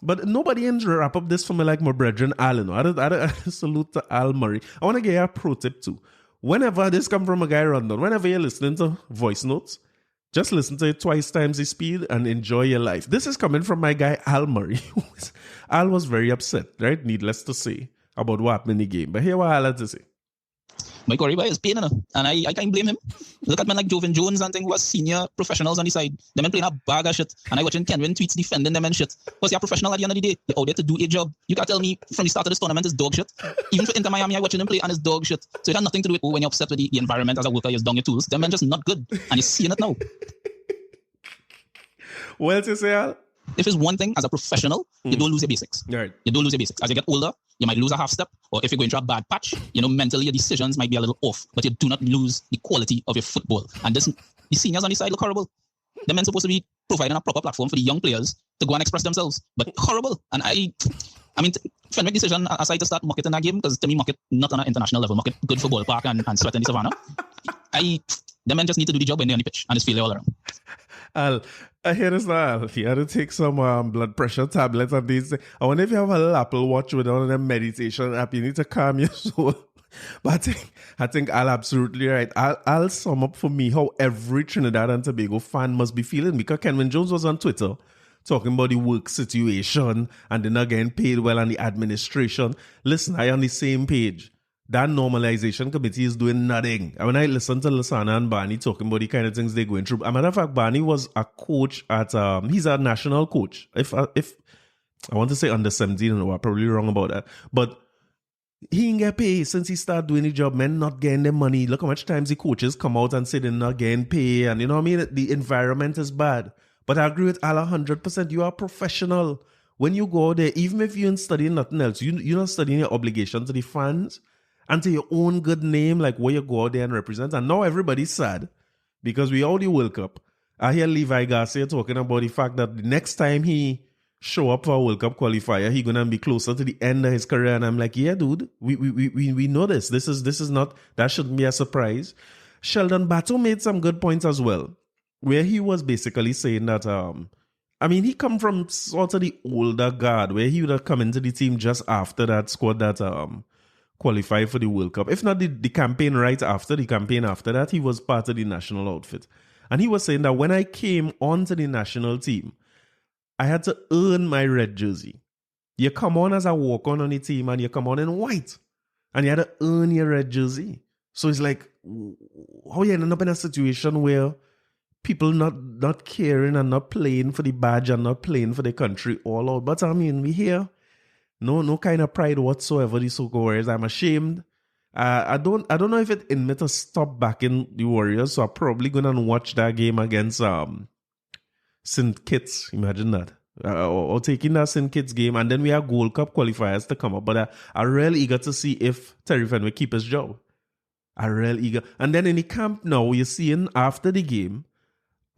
But nobody ends wrap up this for me like my brethren Al. You know? I salute to Al Murray. I want to get you a pro tip too. Whenever this come from a guy rundown, whenever you're listening to voice notes, just listen to it twice times the speed and enjoy your life. This is coming from my guy Al Murray. Al was very upset, right? Needless to say, about what happened in the game. But here what Al had to say. My Corey is paying, and I can't blame him. Look at men like Joven Jones and thing who are senior professionals on the side. Them men playing a bag of shit. And I watching Kenwin tweets defending them and shit. Because you're a professional at the end of the day. You're out there to do a job. You can't tell me from the start of this tournament is dog shit. Even for Inter Miami, I watching them play and it's dog shit. So it has nothing to do with when you're upset with the environment as a worker, you're down your tools. Them men just not good. And you're seeing it now. What else you say, Al? If it's one thing, as a professional, you don't lose your basics. Right. You don't lose your basics. As you get older, you might lose a half step, or if you're going through a bad patch, mentally your decisions might be a little off, but you do not lose the quality of your football. And the seniors on the side look horrible. The men supposed to be providing a proper platform for the young players to go and express themselves, but horrible. And I mean, Fenwick decision aside to start marketing that game, because to me, market not on an international level, market good for ballpark and sweat in the savannah. the men just need to do the job when they're on the pitch and it's failure all around. Al, I hear this now. Al. You had to take some blood pressure tablets and these things. I wonder if you have a little Apple Watch with one of them meditation app. You need to calm your soul. But I think Al absolutely right. I'll sum up for me how every Trinidad and Tobago fan must be feeling, because Kenwin Jones was on Twitter talking about the work situation and they're not getting paid well and the administration. Listen, I on the same page. That normalization committee is doing nothing. And when I listen to Lasana and Barney talking about the kind of things they're going through, as a matter of fact, Barney was a coach at, he's a national coach. If I want to say under 17, I'm probably wrong about that. But he didn't get paid since he started doing the job. Men not getting their money. Look how much times the coaches come out and say they're not getting paid. And you know what I mean? The environment is bad. But I agree with Al 100%. You are a professional. When you go there, even if you're studying nothing else, you're not studying your obligation to the fans and to your own good name, like where you go out there and represent. And now everybody's sad because we all the World Cup. I hear Levi Garcia talking about the fact that the next time he show up for a World Cup qualifier, he's gonna be closer to the end of his career. And I'm like, yeah, dude, we know this. This is not, that shouldn't be a surprise. Sheldon Bato made some good points as well, where he was basically saying that he come from sort of the older guard, where he would have come into the team just after that squad that qualified for the World Cup. If not the campaign right after, the campaign after that, he was part of the national outfit. And he was saying that when I came onto the national team, I had to earn my red jersey. You come on as a walk-on the team and you come on in white. And you had to earn your red jersey. So it's like, how you end up in a situation where people not caring and not playing for the badge and not playing for the country all out. But I mean, we here, no kind of pride whatsoever, the Soca Warriors. I'm ashamed. I don't know if it in me to stop backing the Warriors, so I'm probably gonna watch that game against St. Kitts, imagine that. Or taking that St. Kitts game, and then we have Gold Cup qualifiers to come up. But I'm really eager to see if Terry Fenwick keep his job. I'm really eager. And then in the camp now, you're seeing after the game,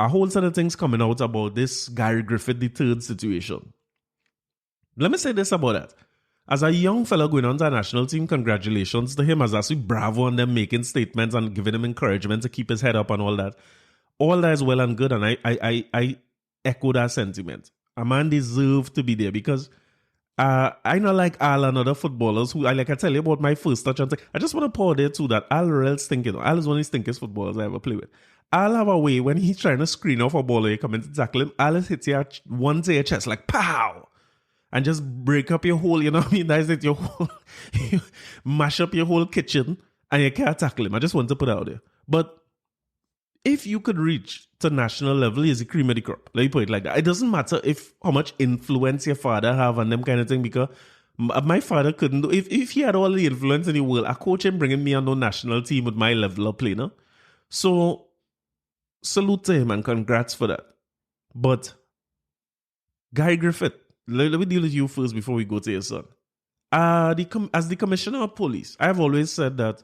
a whole set of things coming out about this Gary Griffith III situation. Let me say this about that. As a young fellow going on to a national team, congratulations to him, as I see bravo on them making statements and giving him encouragement to keep his head up and all that. All that is well and good, and I echo that sentiment. A man deserves to be there, because I not like Al and other footballers who, I tell you about my first touch and thing. I just want to pour there too that Al real stinking. Al is one of the stinkiest footballers I ever play with. Al have a way when he's trying to screen off a ball or you come in to tackle him, Al hits you one to your chest like pow! And just break up your whole, you know what I mean? That's it, your whole, you mash up your whole kitchen and you can't tackle him. I just want to put it out there. But if you could reach to national level, he's the cream of the crop. Let me put it like that. It doesn't matter how much influence your father have and them kind of thing, because my father couldn't do, if he had all the influence in the world, I coach him bringing me on no national team with my level of play, no? So, salute to him and congrats for that. But, Guy Griffith, let me deal with you first before we go to your son. As the commissioner of police, I've always said that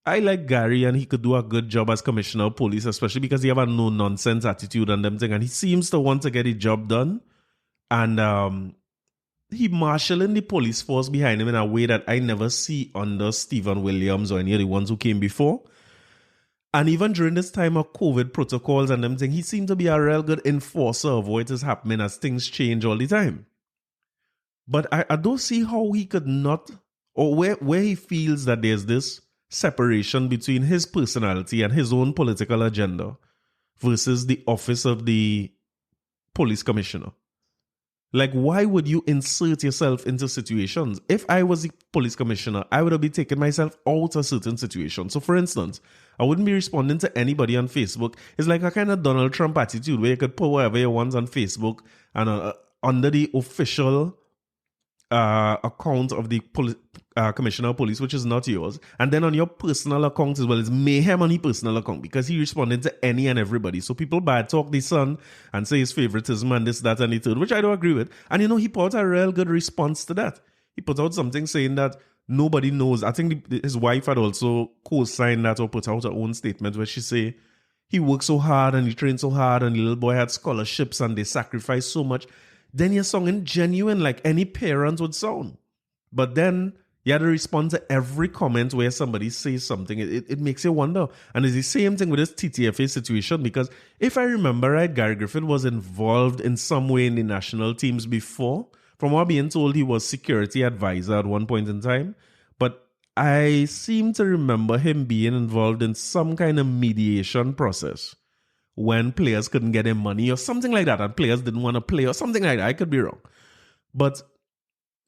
I like Gary and he could do a good job as commissioner of police, especially because he have a no-nonsense attitude and them thing, and he seems to want to get the job done. And he marshalling the police force behind him in a way that I never see under Stephen Williams or any of the ones who came before. And even during this time of COVID protocols and them thing, he seemed to be a real good enforcer of what is happening as things change all the time. But I don't see how he could not, or where he feels that there's this separation between his personality and his own political agenda versus the office of the police commissioner. Like, why would you insert yourself into situations? If I was the police commissioner, I would have been taking myself out of certain situations. So, for instance, I wouldn't be responding to anybody on Facebook. It's like a kind of Donald Trump attitude where you could put whatever you want on Facebook and under the official account of the commissioner of police, which is not yours. And then on your personal account as well, it's mayhem on his personal account because he responded to any and everybody. So people bad talk the son and say his favoritism and this, that, and the third, which I don't agree with. And he put a real good response to that. He put out something saying that nobody knows. I think his wife had also co-signed that or put out her own statement where she say he worked so hard and he trained so hard and the little boy had scholarships and they sacrificed so much. Then you're sounding genuine like any parent would sound. But then You had to respond to every comment where somebody says something. It makes you wonder. And it's the same thing with this TTFA situation, because if I remember right, Gary Griffith was involved in some way in the national teams before. From what I'm being told, he was security advisor at one point in time. But I seem to remember him being involved in some kind of mediation process when players couldn't get their money or something like that, and players didn't want to play or something like that. I could be wrong. But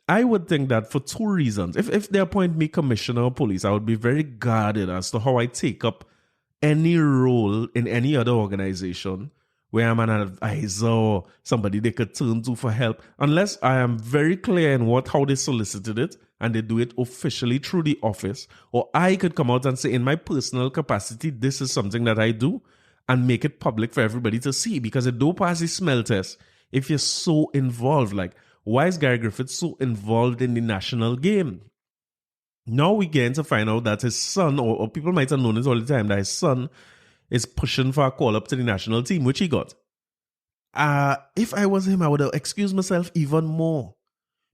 I would think that for two reasons. If they appoint me commissioner of police, I would be very guarded as to how I take up any role in any other organization where I'm an advisor or somebody they could turn to for help, unless I am very clear in how they solicited it and they do it officially through the office. Or I could come out and say, in my personal capacity, this is something that I do, and make it public for everybody to see, because it don't pass the smell test if you're so involved. Like, why is Gary Griffith so involved in the national game? Now we get to find out that his son, or people might have known this all the time, that his son is pushing for a call-up to the national team, which he got. If I was him, I would have excused myself even more.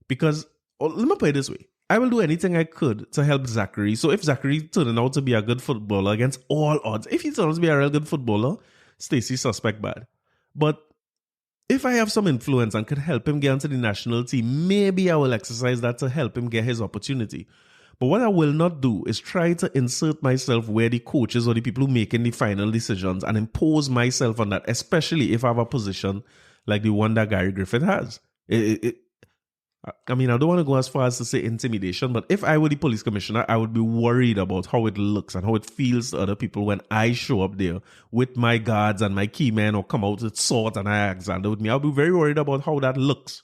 Because, let me put it this way, I will do anything I could to help Zachary. So if Zachary turned out to be a good footballer against all odds, if he turned out to be a real good footballer, Stacey suspect bad. But if I have some influence and could help him get onto the national team, maybe I will exercise that to help him get his opportunity. But what I will not do is try to insert myself where the coaches or the people who making the final decisions and impose myself on that, especially if I have a position like the one that Gary Griffith has. I mean, I don't want to go as far as to say intimidation, but if I were the police commissioner, I would be worried about how it looks and how it feels to other people when I show up there with my guards and my key men, or come out with sword and Alexander with me. I'll be very worried about how that looks.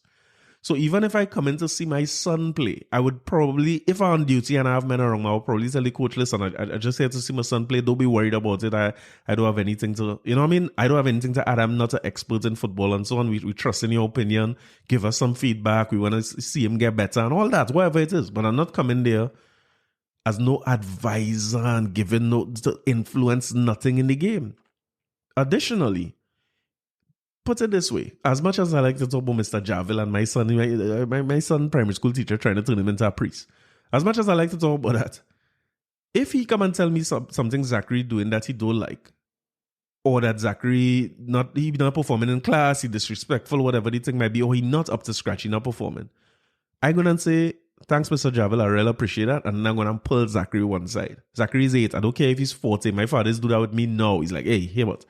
So even if I come in to see my son play, I would probably, if I'm on duty and I have men around me, I'll probably tell the coach, listen, I just here to see my son play. Don't be worried about it. I don't have anything to, you know what I mean? I don't have anything to add. I'm not an expert in football and so on. We trust in your opinion. Give us some feedback. We want to see him get better and all that, whatever it is. But I'm not coming there as no advisor and giving no to influence nothing in the game. Additionally, put it this way, as much as I like to talk about Mr. Javel and my son primary school teacher trying to turn him into a priest, as much as I like to talk about that, if he come and tell me something Zachary doing that he don't like, or that Zachary not performing in class, he disrespectful, whatever the thing might be, or he not up to scratch, he not performing, I'm going to say, thanks, Mr. Javel, I really appreciate that, and I'm going to pull Zachary one side. Zachary's 8, I don't care if he's 40, my father's do that with me now. He's like, hey, hear what?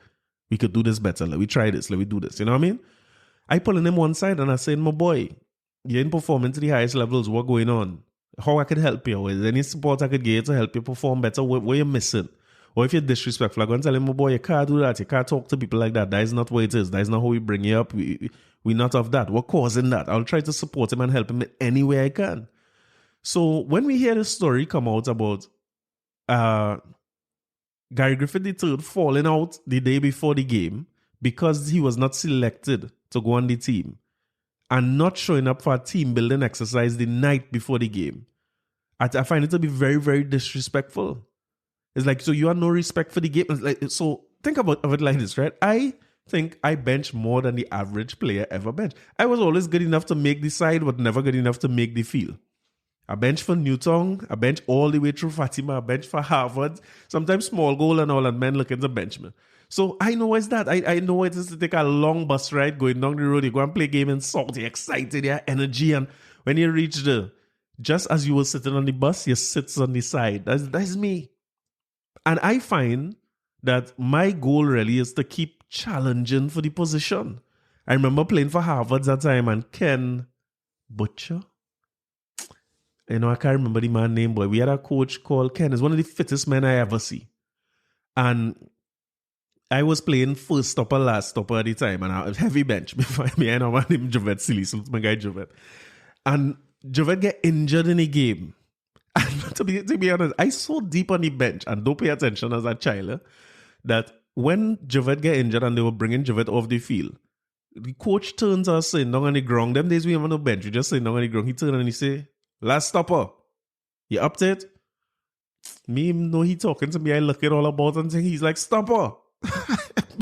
We could do this better. Let me try this. Let me do this. You know what I mean? I pull in him one side and I say, my boy, you're in performing to the highest levels. What going on? How I could help you? Is there any support I could get to help you perform better? What you missing? Or if you're disrespectful, I'm going to tell him, my boy, you can't do that. You can't talk to people like that. That is not what it is. That is not how we bring you up. We're not of that. We're causing that. I'll try to support him and help him in any way I can. So when we hear this story come out about Gary Griffith III falling out the day before the game because he was not selected to go on the team and not showing up for a team building exercise the night before the game, I find it to be very, very disrespectful. It's like, so you have no respect for the game. It's like, so think of it like this, right? I think I bench more than the average player ever bench. I was always good enough to make the side, but never good enough to make the field. I bench for Newton, I bench all the way through Fatima, I bench for Harvard, sometimes small goal and all, and men looking to bench me. So I know what's that. I know it is to take a long bus ride going down the road. You go and play a game in salt, you're excited, you have energy, and when you reach just as you were sitting on the bus, you sit on the side. That's me. And I find that my goal really is to keep challenging for the position. I remember playing for Harvard that time, and Ken Butcher, I can't remember the man's name, but we had a coach called Ken. He's one of the fittest men I ever see. And I was playing first stopper, last stopper at the time, and I was heavy bench before me. I know my name Javed Silly, so it's my guy Javed. And Javed get injured in a game. And to be honest, I so deep on the bench, and don't pay attention as a child, that when Javed get injured and they were bringing Javed off the field, the coach turns us sitting down on the ground. Them days we have no bench, we just sitting down on the ground. He turned and he say, last stopper, you up to it? Me know he talking to me. I look at all about and saying he's like, stopper.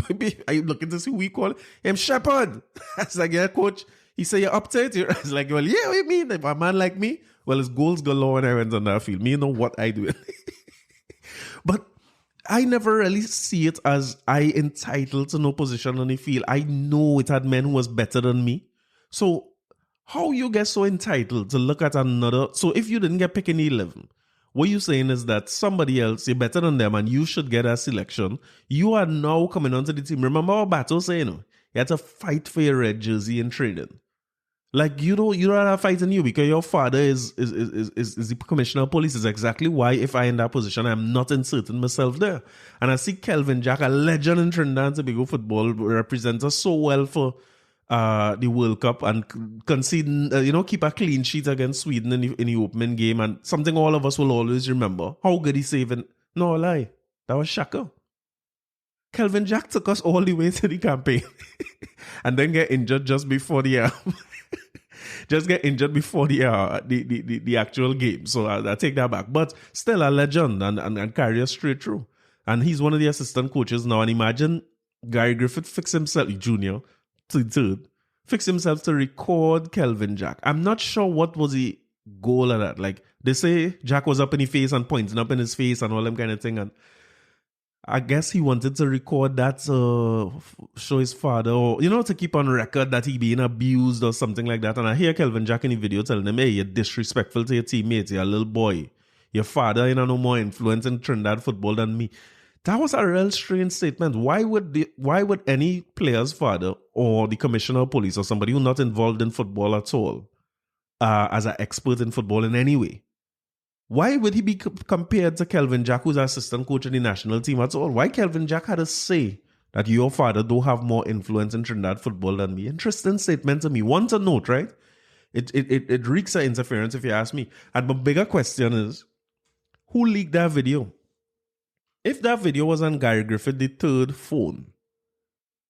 Baby, are you looking to see who we call him? Shepherd. I was like, yeah, coach. He said, you're uptight. It's like, well, yeah, what you mean? If a man like me, well, his goals galore when I went on that field. Me know what I do. But I never really see it as I entitled to no position on the field. I know it had men who was better than me. So how you get so entitled to look at another? So if you didn't get picked in the 11, what you're saying is that somebody else, you're better than them and you should get a selection. You are now coming onto the team. Remember what Bato saying? You had to fight for your red jersey in training. Like you don't have fighting you because your father is the commissioner of police. Is exactly why if I in that position, I'm not inserting myself there. And I see Kelvin Jack, a legend in Trinidad and Tobago football, represents us so well for the World Cup and conceding, keep a clean sheet against Sweden in the opening game, and something all of us will always remember. How good he saving? No lie, that was Shaka. Kelvin Jack took us all the way to the campaign, and then get injured just before the. The actual game. So I take that back. But still a legend and carry us straight through. And he's one of the assistant coaches now. And imagine Gary Griffith fix himself, junior, to third, fix himself to record Kelvin Jack. I'm not sure what was the goal of that. Like they say Jack was up in his face and pointing up in his face and all them kind of thing. And I guess he wanted to record that show his father, or, to keep on record that he being abused or something like that. And I hear Kelvin Jack in the video telling him, hey, you're disrespectful to your teammates. You're a little boy. Your father, no more influence in Trinidad football than me. That was a real strange statement. Why would any player's father or the commissioner of police or somebody who's not involved in football at all, as an expert in football in any way, why would he be compared to Kelvin Jack, who's an assistant coach in the national team at all? Why Kelvin Jack had to say that your father don't have more influence in Trinidad football than me? Interesting statement to me. One to note, right? It reeks of interference if you ask me. And the bigger question is, who leaked that video? If that video was on Gary Griffith, the third phone,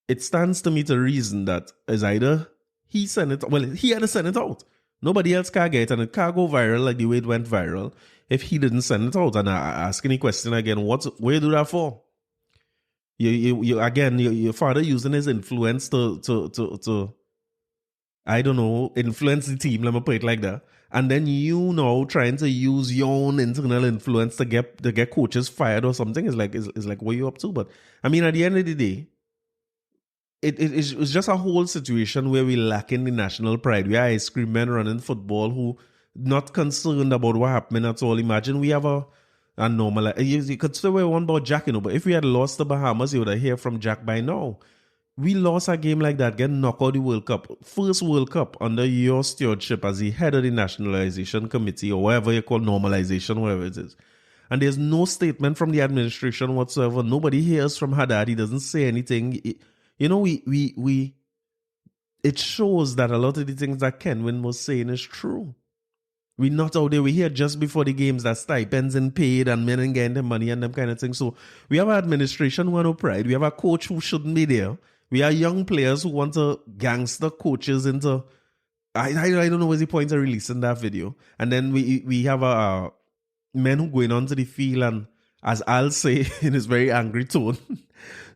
it stands to me to reason that is either he sent it, well, he had to send it out. Nobody else can get it, and it can't go viral like the way it went viral if he didn't send it out. And I ask any question again, where you do that for? Your father using his influence to I don't know, influence the team, let me put it like that. And then trying to use your own internal influence to get coaches fired or something is like what you up to. But I mean, at the end of the day, it's just a whole situation where we lack in the national pride. We are ice cream men running football who not concerned about what happened at all. Imagine we have a normal. You could say we're one about Jack, but if we had lost the Bahamas, you would have heard from Jack by now. We lost a game like that, get knocked out the World Cup. First World Cup under your stewardship as the head of the nationalization committee or whatever you call normalization, whatever it is. And there's no statement from the administration whatsoever. Nobody hears from Haddad. He doesn't say anything. It shows that a lot of the things that Kenwin was saying is true. We're not out there. We hear just before the games that stipends and paid and men and getting the money and them kind of things. So we have an administration who have no pride. We have a coach who shouldn't be there. We are young players who want to gangster coaches into... I don't know what's the point of releasing that video. And then we have a men who going onto the field and, as I'll say in his very angry tone,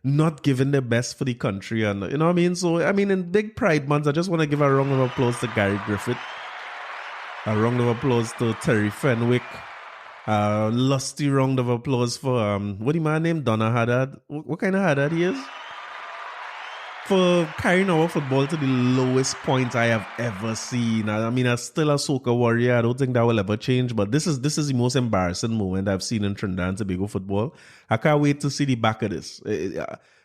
not giving their best for the country. And you know what I mean? So, I mean, in Big Pride Month, I just want to give a round of applause to Gary Griffith. A round of applause to Terry Fenwick. A lusty round of applause for, what the man named Donna Haddad? What kind of Haddad he is? For carrying our football to the lowest point I have ever seen. I mean, I'm still a Soca Warrior. I don't think that will ever change. But this is the most embarrassing moment I've seen in Trinidad and Tobago football. I can't wait to see the back of this.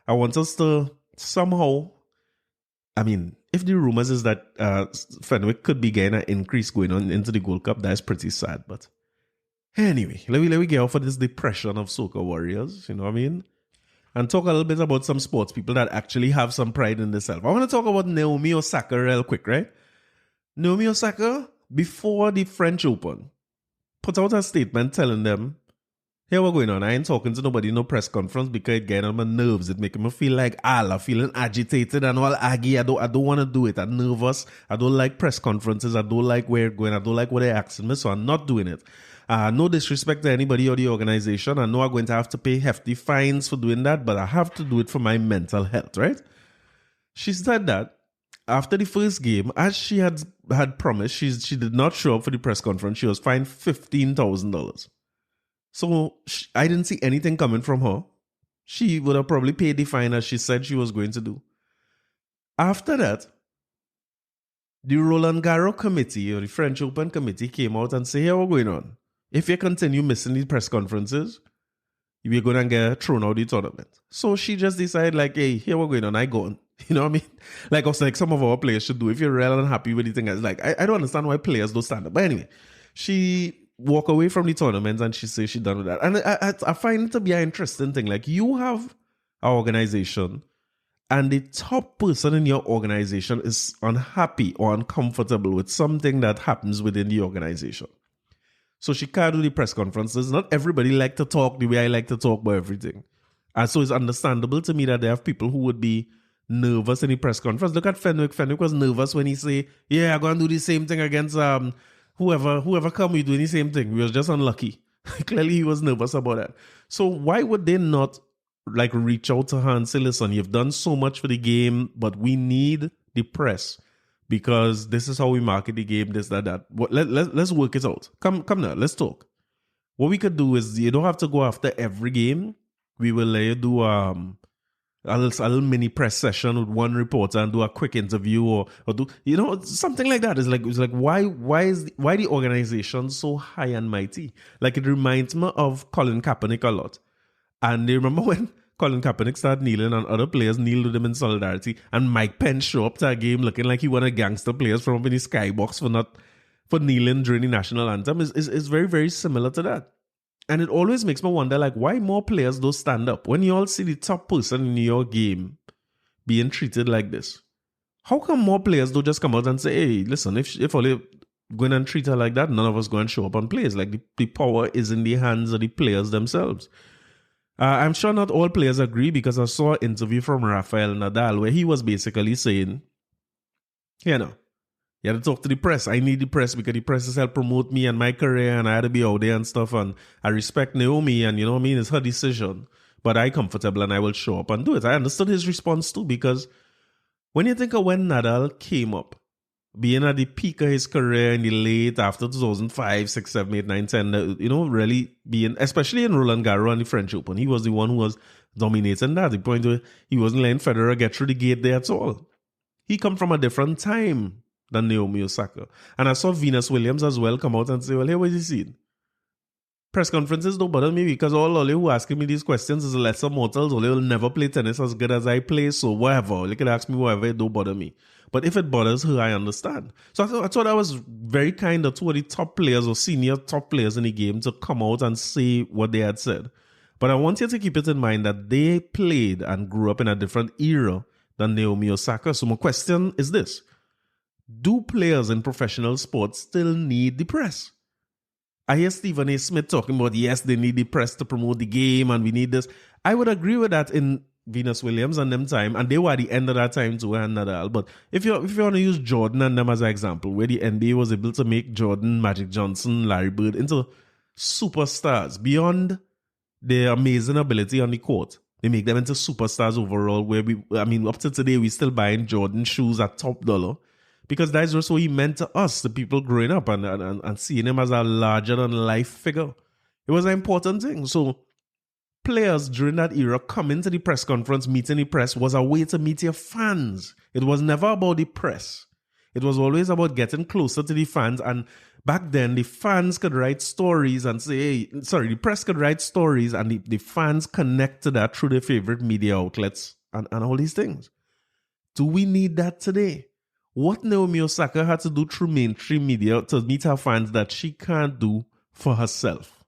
I want us to somehow... I mean, if the rumors is that Fenwick could be getting an increase going on into the Gold Cup, that is pretty sad. But anyway, let me get off of this depression of Soca Warriors. You know what I mean? And talk a little bit about some sports people that actually have some pride in themselves. I want to talk about Naomi Osaka real quick, right? Naomi Osaka, before the French Open, put out a statement telling them, hey, what's going on? I ain't talking to nobody in no press conference because it gets on my nerves. It making me feel like I'm feeling agitated and all aggy. I don't want to do it. I'm nervous. I don't like press conferences. I don't like where it's going. I don't like what they're asking me, so I'm not doing it. No disrespect to anybody or the organization. I know I'm going to have to pay hefty fines for doing that, but I have to do it for my mental health, right? She said that. after the first game, as she had promised, she did not show up for the press conference. She was fined $15,000. So I didn't see anything coming from her. She would have probably paid the fine as she said she was going to do. After that, the Roland Garros committee or the French Open committee came out and said, here, what's going on? If you continue missing these press conferences, we're going to get thrown out of the tournament. So she just decided, like, hey, here, what's going on? I gone. You know what I mean? Like, also, like some of our players should do. If you're real unhappy with the thing, it's like, I don't understand why players don't stand up. But anyway, she walk away from the tournament and she says she's done with that. And I find it to be an interesting thing. Like, you have an organization and the top person in your organization is unhappy or uncomfortable with something that happens within the organization. So she can't do the press conferences. Not everybody like to talk the way I like to talk about everything. And so it's understandable to me that there are people who would be nervous in the press conference. Look at Fenwick. Fenwick was nervous when he say, yeah, I'm going to do the same thing against whoever come, we doing the same thing. We was just unlucky. Clearly he was nervous about that. So why would they not like reach out to her and say, listen, you've done so much for the game, but we need the press because this is how we market the game, this, that. Let's work it out. Come now, let's talk. What we could do is you don't have to go after every game. We will let you do a little mini press session with one reporter and do a quick interview or do, you know, something like that. It's like why the organization so high and mighty? Like, it reminds me of Colin Kaepernick a lot. And they remember when Colin Kaepernick started kneeling and other players kneeled with him in solidarity, and Mike Pence show up to a game looking like he wanted gangster players from up in the skybox for kneeling during the national anthem is very, very similar to that. And it always makes me wonder, like, why more players don't stand up? When you all see the top person in your game being treated like this, how come more players don't just come out and say, hey, listen, if only going and treat her like that, none of us go and show up on plays. Like, the power is in the hands of the players themselves. I'm sure not all players agree, because I saw an interview from Rafael Nadal where he was basically saying, you know, you have to talk to the press. I need the press because the press has helped promote me and my career, and I had to be out there and stuff. And I respect Naomi, and you know what I mean? It's her decision. But I'm comfortable and I will show up and do it. I understood his response too, because when you think of when Nadal came up, being at the peak of his career in the late after 2005, 6, 7, 8, 9, 10, you know, really being, especially in Roland Garros and the French Open, he was the one who was dominating that. The point where he wasn't letting Federer get through the gate there at all. He come from a different time than Naomi Osaka. And I saw Venus Williams as well come out and say, well, here, what you see? Press conferences don't bother me because all who asking me these questions is lesser mortals. Ole will never play tennis as good as I play, so whatever. They can ask me whatever, it don't bother me. But if it bothers her, I understand. So I thought that was very kind of two of the top players or senior top players in the game to come out and say what they had said. But I want you to keep it in mind that they played and grew up in a different era than Naomi Osaka. So my question is this. Do players in professional sports still need the press? I hear Stephen A. Smith talking about, yes, they need the press to promote the game and we need this. I would agree with that in Venus Williams and them time, and they were at the end of that time too, and Nadal. But if you want to use Jordan and them as an example, where the NBA was able to make Jordan, Magic Johnson, Larry Bird into superstars beyond their amazing ability on the court, they make them into superstars overall, where up to today, we still buying Jordan shoes at top dollar. Because that's just what he meant to us, the people growing up and seeing him as a larger-than-life figure. It was an important thing. So players during that era coming to the press conference, meeting the press, was a way to meet your fans. It was never about the press. It was always about getting closer to the fans. And back then, the fans could write stories and say, the press could write stories and the fans connect to that through their favorite media outlets and all these things. Do we need that today? What Naomi Osaka had to do through mainstream media to meet her fans that she can't do for herself.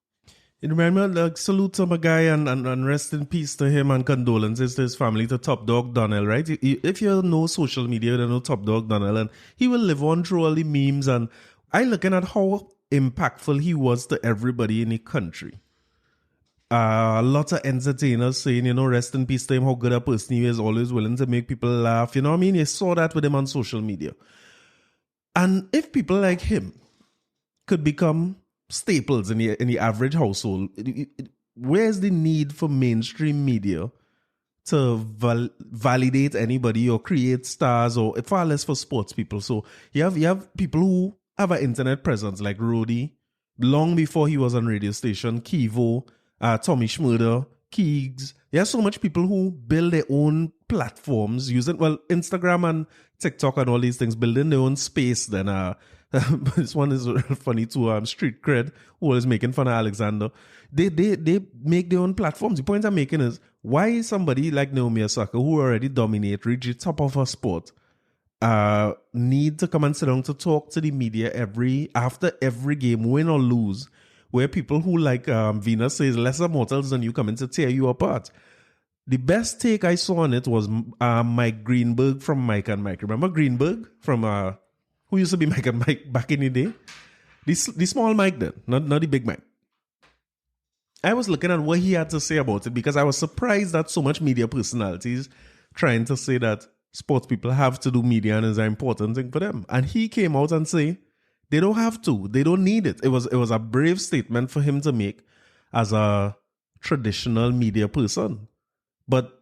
It reminds me, like, salute to my guy and rest in peace to him and condolences to his family, to Top Dog Donnell, right? If you know social media, you know Top Dog Donnell, and he will live on through all the memes. And I looking at how impactful he was to everybody in the country. A lot of entertainers saying, you know, rest in peace to him, how good a person he is, always willing to make people laugh. You know what I mean? You saw that with him on social media. And if people like him could become staples in the average household, where's the need for mainstream media to validate anybody or create stars, or far less for sports people. So you have people who have an internet presence like Rody, long before he was on radio station, Kivo, Tommy Schmurder, Keegs. There's so much people who build their own platforms using, Instagram and TikTok and all these things, building their own space. Then this one is funny too. Street Cred, who is making fun of Alexander. They make their own platforms. The point I'm making is, why somebody like Naomi Osaka, who already dominate, reach the top of her sport, need to come and sit down to talk to the media after every game, win or lose, where people who, like Venus says, lesser mortals than you, come in to tear you apart. The best take I saw on it was Mike Greenberg from Mike and Mike. Remember Greenberg from who used to be Mike and Mike back in the day? The small Mike then, not the big Mike. I was looking at what he had to say about it, because I was surprised that so much media personalities trying to say that sports people have to do media and is an important thing for them. And he came out and say they don't have to. They don't need it. It was a brave statement for him to make as a traditional media person. But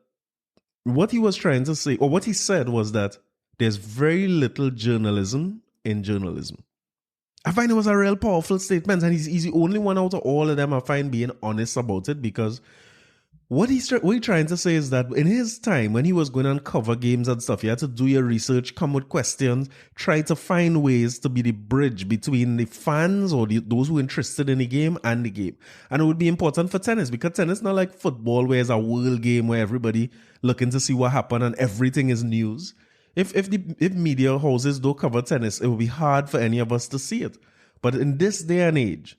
what he was trying to say, or what he said, was that there's very little journalism in journalism. I find it was a real powerful statement, and he's the only one out of all of them I find being honest about it, because what he's trying to say is that in his time, when he was going on cover games and stuff, you had to do your research, come with questions, try to find ways to be the bridge between the fans or those who are interested in the game and the game. And it would be important for tennis, because tennis is not like football, where it's a world game where everybody looking to see what happened and everything is news. If media houses don't cover tennis, it would be hard for any of us to see it. But in this day and age,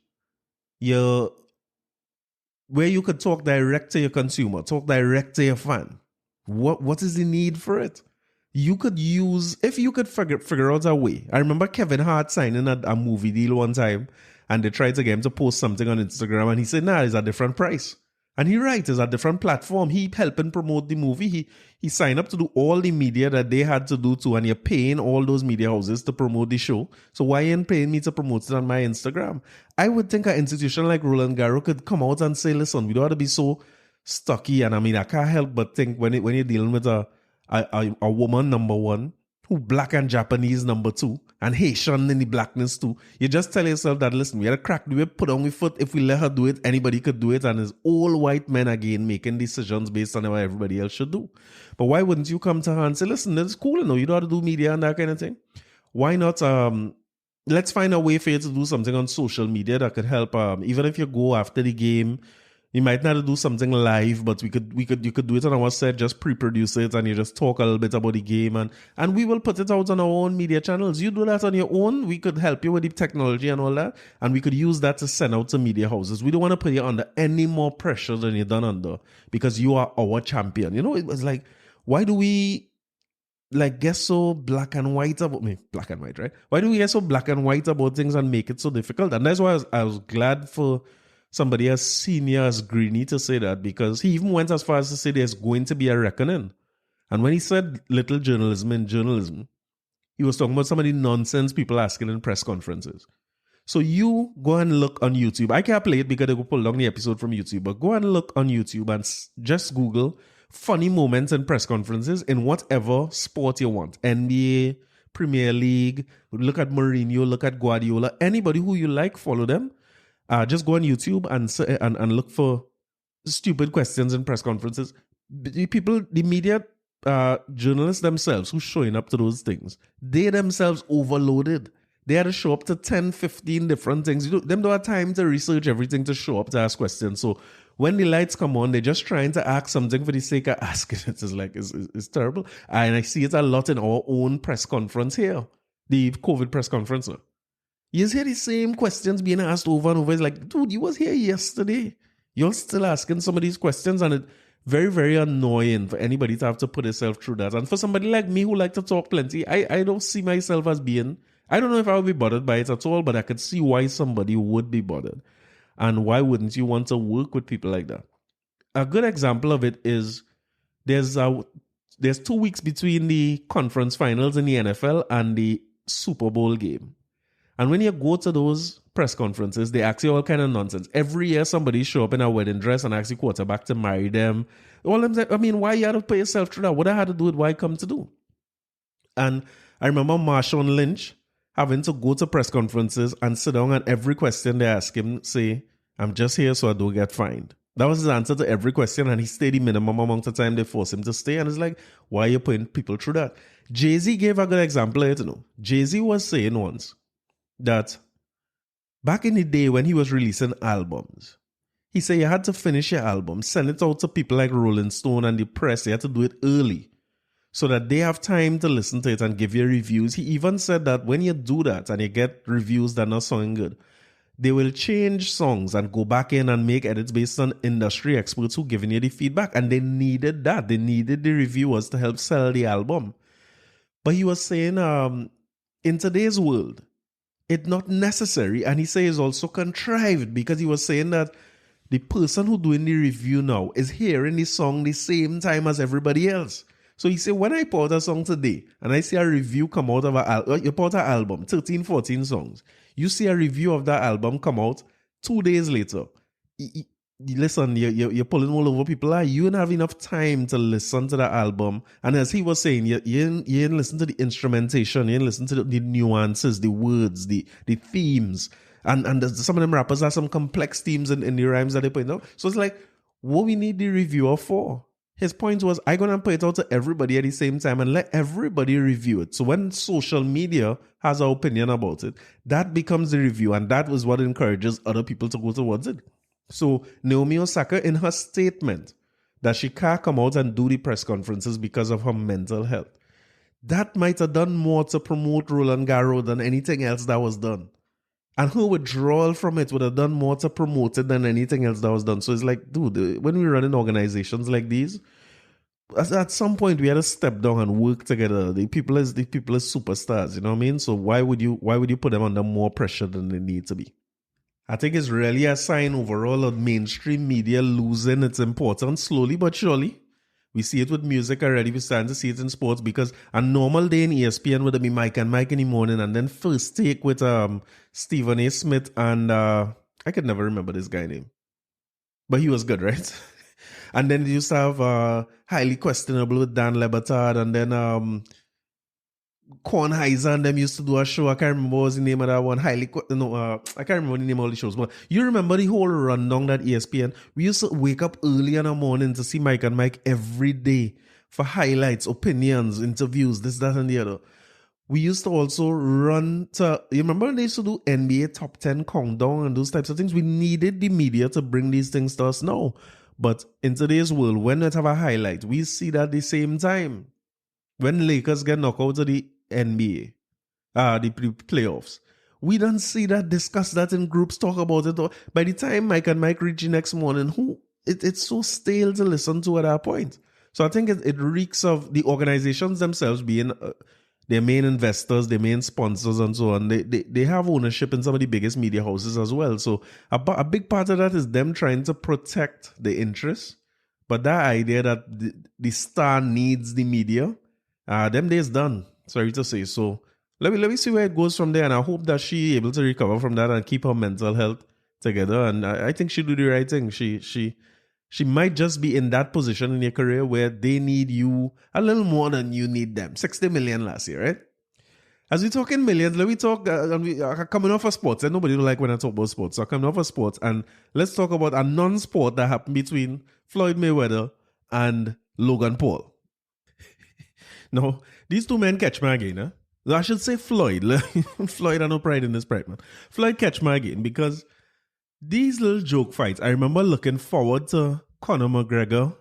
where you could talk direct to your consumer, talk direct to your fan, what is the need for it? You could use, if you could figure out a way. I remember Kevin Hart signing a movie deal one time, and they tried to get him to post something on Instagram, and he said, nah, it's a different price. And he right, it's a different platform. He helping promote the movie. He signed up to do all the media that they had to do too, and you're paying all those media houses to promote the show. So why ain't paying me to promote it on my Instagram? I would think an institution like Roland Garros could come out and say, listen, we don't have to be so stocky. And I mean, I can't help but think when you're dealing with a woman, number one, who black and Japanese, number two, and Haitian in the blackness too, you just tell yourself that, listen, we had to crack the whip, put on the foot. If we let her do it, anybody could do it. And it's all white men again making decisions based on what everybody else should do. But why wouldn't you come to her and say, listen, that's cool, you know how to do media and that kind of thing? Why not, let's find a way for you to do something on social media that could help, even if you go after the game. You might not do something live, but you could do it on our set, just pre-produce it, and you just talk a little bit about the game, and we will put it out on our own media channels. You do that on your own. We could help you with the technology and all that, and we could use that to send out to media houses. We don't want to put you under any more pressure than you're done under, because you are our champion. You know, it was like, why do we get so black and white about black and white, right? Why do we get so black and white about things and make it so difficult? And that's why I was glad for somebody as senior as Greeny to say that, because he even went as far as to say there's going to be a reckoning. And when he said little journalism in journalism, he was talking about some of the nonsense people asking in press conferences. So you go and look on YouTube. I can't play it because they go pull down the episode from YouTube, but go and look on YouTube and just Google funny moments in press conferences in whatever sport you want. NBA, Premier League, look at Mourinho, look at Guardiola, anybody who you like, follow them. Just go on YouTube and look for stupid questions in press conferences. The media journalists themselves who's showing up to those things, they themselves overloaded. They had to show up to 10, 15 different things. Them don't have time to research everything to show up to ask questions. So when the lights come on, they're just trying to ask something for the sake of asking. It's terrible. And I see it a lot in our own press conference here, the COVID press conference. You hear the same questions being asked over and over. It's like, dude, you was here yesterday. You're still asking some of these questions, and it's very, very annoying for anybody to have to put itself through that. And for somebody like me who like to talk plenty, I don't see myself as being, I don't know if I would be bothered by it at all, but I could see why somebody would be bothered. And why wouldn't you want to work with people like that? A good example of it is there's 2 weeks between the conference finals in the NFL and the Super Bowl game. And when you go to those press conferences, they ask you all kind of nonsense. Every year, somebody show up in a wedding dress and ask you quarterback to marry them. All them say, I mean, why you had to put yourself through that? What I had to do with why I come to do? And I remember Marshawn Lynch having to go to press conferences and sit down and every question they ask him, say, I'm just here so I don't get fined. That was his answer to every question, and he stayed the minimum amount of time they forced him to stay. And it's like, why are you putting people through that? Jay-Z gave a good example here to know. Jay-Z was saying once that back in the day when he was releasing albums, he said you had to finish your album, send it out to people like Rolling Stone and the press. You had to do it early so that they have time to listen to it and give you reviews. He even said that when you do that and you get reviews that are not sounding good, they will change songs and go back in and make edits based on industry experts who giving you the feedback. And they needed that. They needed the reviewers to help sell the album. But he was saying, in today's world, it's not necessary. And he says it's also contrived, because he was saying that the person who doing the review now is hearing the song the same time as everybody else. So he said, when I put out a song today and I see a review come out of you put out an album, 13, 14 songs. You see a review of that album come out 2 days later. Listen, you're pulling all over people. You don't have enough time to listen to that album. And as he was saying, you didn't listen to the instrumentation. You didn't listen to the nuances, the words, the themes. And some of them rappers have some complex themes in the rhymes that they put out. So it's like, what we need the reviewer for? His point was, I'm going to put it out to everybody at the same time and let everybody review it. So when social media has an opinion about it, that becomes the review. And that was what encourages other people to go towards it. So Naomi Osaka, in her statement that she can't come out and do the press conferences because of her mental health, that might have done more to promote Roland Garros than anything else that was done. And her withdrawal from it would have done more to promote it than anything else that was done. So it's like, dude, when we run in organizations like these, at some point we had to step down and work together. The people is superstars, you know what I mean? So why would you put them under more pressure than they need to be? I think it's really a sign overall of mainstream media losing its importance slowly but surely. We see it with music already. We're starting to see it in sports, because a normal day in ESPN would be Mike and Mike in the morning, and then First Take with Stephen A. Smith and I could never remember this guy's name. But he was good, right? And then they used to have Highly Questionable with Dan Le Batard, and then Kornheiser and them used to do a show. I can't remember what was the name of that one. I can't remember the name of all the shows. But you remember the whole rundown that ESPN? We used to wake up early in the morning to see Mike and Mike every day for highlights, opinions, interviews, this, that, and the other. We used to also run to, you remember when they used to do NBA Top 10 countdown and those types of things? We needed the media to bring these things to us now. But in today's world, when we have a highlight, we see that at the same time. When Lakers get knocked out of the NBA, the playoffs, we don't see that, discuss that in groups, talk about it. By the time Mike and Mike reach the next morning, it's so stale to listen to at that point. So I think it reeks of the organizations themselves being their main investors, their main sponsors, and so on. They have ownership in some of the biggest media houses as well. So a big part of that is them trying to protect the interests. But that idea that the star needs the media, them days done. Sorry to say. So let me see where it goes from there, and I hope that she able to recover from that and keep her mental health together. And I think she'll do the right thing. She might just be in that position in your career where they need you a little more than you need them. 60 million last year, right? As we talk in millions, let me talk. Coming off of sports, and nobody don't like when I talk about sports. So coming off of sports, and let's talk about a non-sport that happened between Floyd Mayweather and Logan Paul. No, these two men catch me again. Huh? I should say Floyd. Floyd, I no pride in this pride, man. Floyd catch me again, because these little joke fights, I remember looking forward to Conor McGregor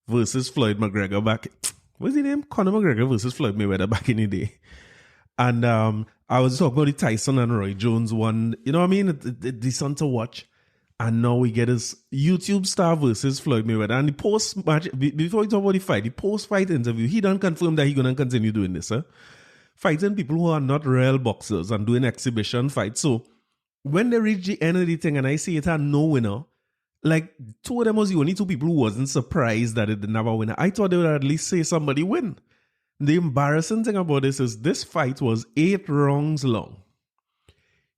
versus Floyd McGregor back. What's his name? Conor McGregor versus Floyd Mayweather back in the day. And I was talking about the Tyson and Roy Jones one. You know what I mean? It's decent to watch. And now we get this YouTube star versus Floyd Mayweather. And the post-match, before we talk about the fight, the post-fight interview, he done confirm that he's going to continue doing this. Fighting people who are not real boxers and doing exhibition fights. So when they reach the end of the thing and I see it had no winner, like two of them was the only two people who wasn't surprised that it didn't have a winner. I thought they would at least say somebody win. The embarrassing thing about this is this fight was 8 rounds long.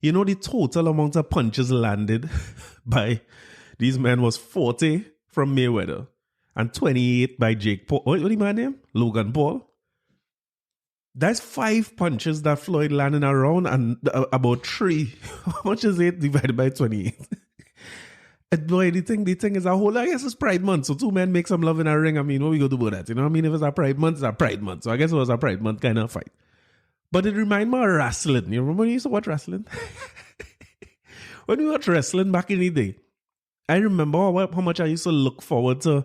You know, the total amount of punches landed by these men was 40 from Mayweather and 28 by Jake Paul. What the man name? Logan Paul. That's 5 punches that Floyd landed around and about 3. How much is 8 divided by 28? Boy, the thing is a whole, I guess it's Pride Month, so 2 men make some love in a ring. I mean, what we go do about that? You know what I mean? If it's a Pride Month, it's a Pride Month. So I guess it was a Pride Month kind of fight. But it reminded me of wrestling. You remember when you used to watch wrestling? When we watched wrestling back in the day, I remember how much I used to look forward to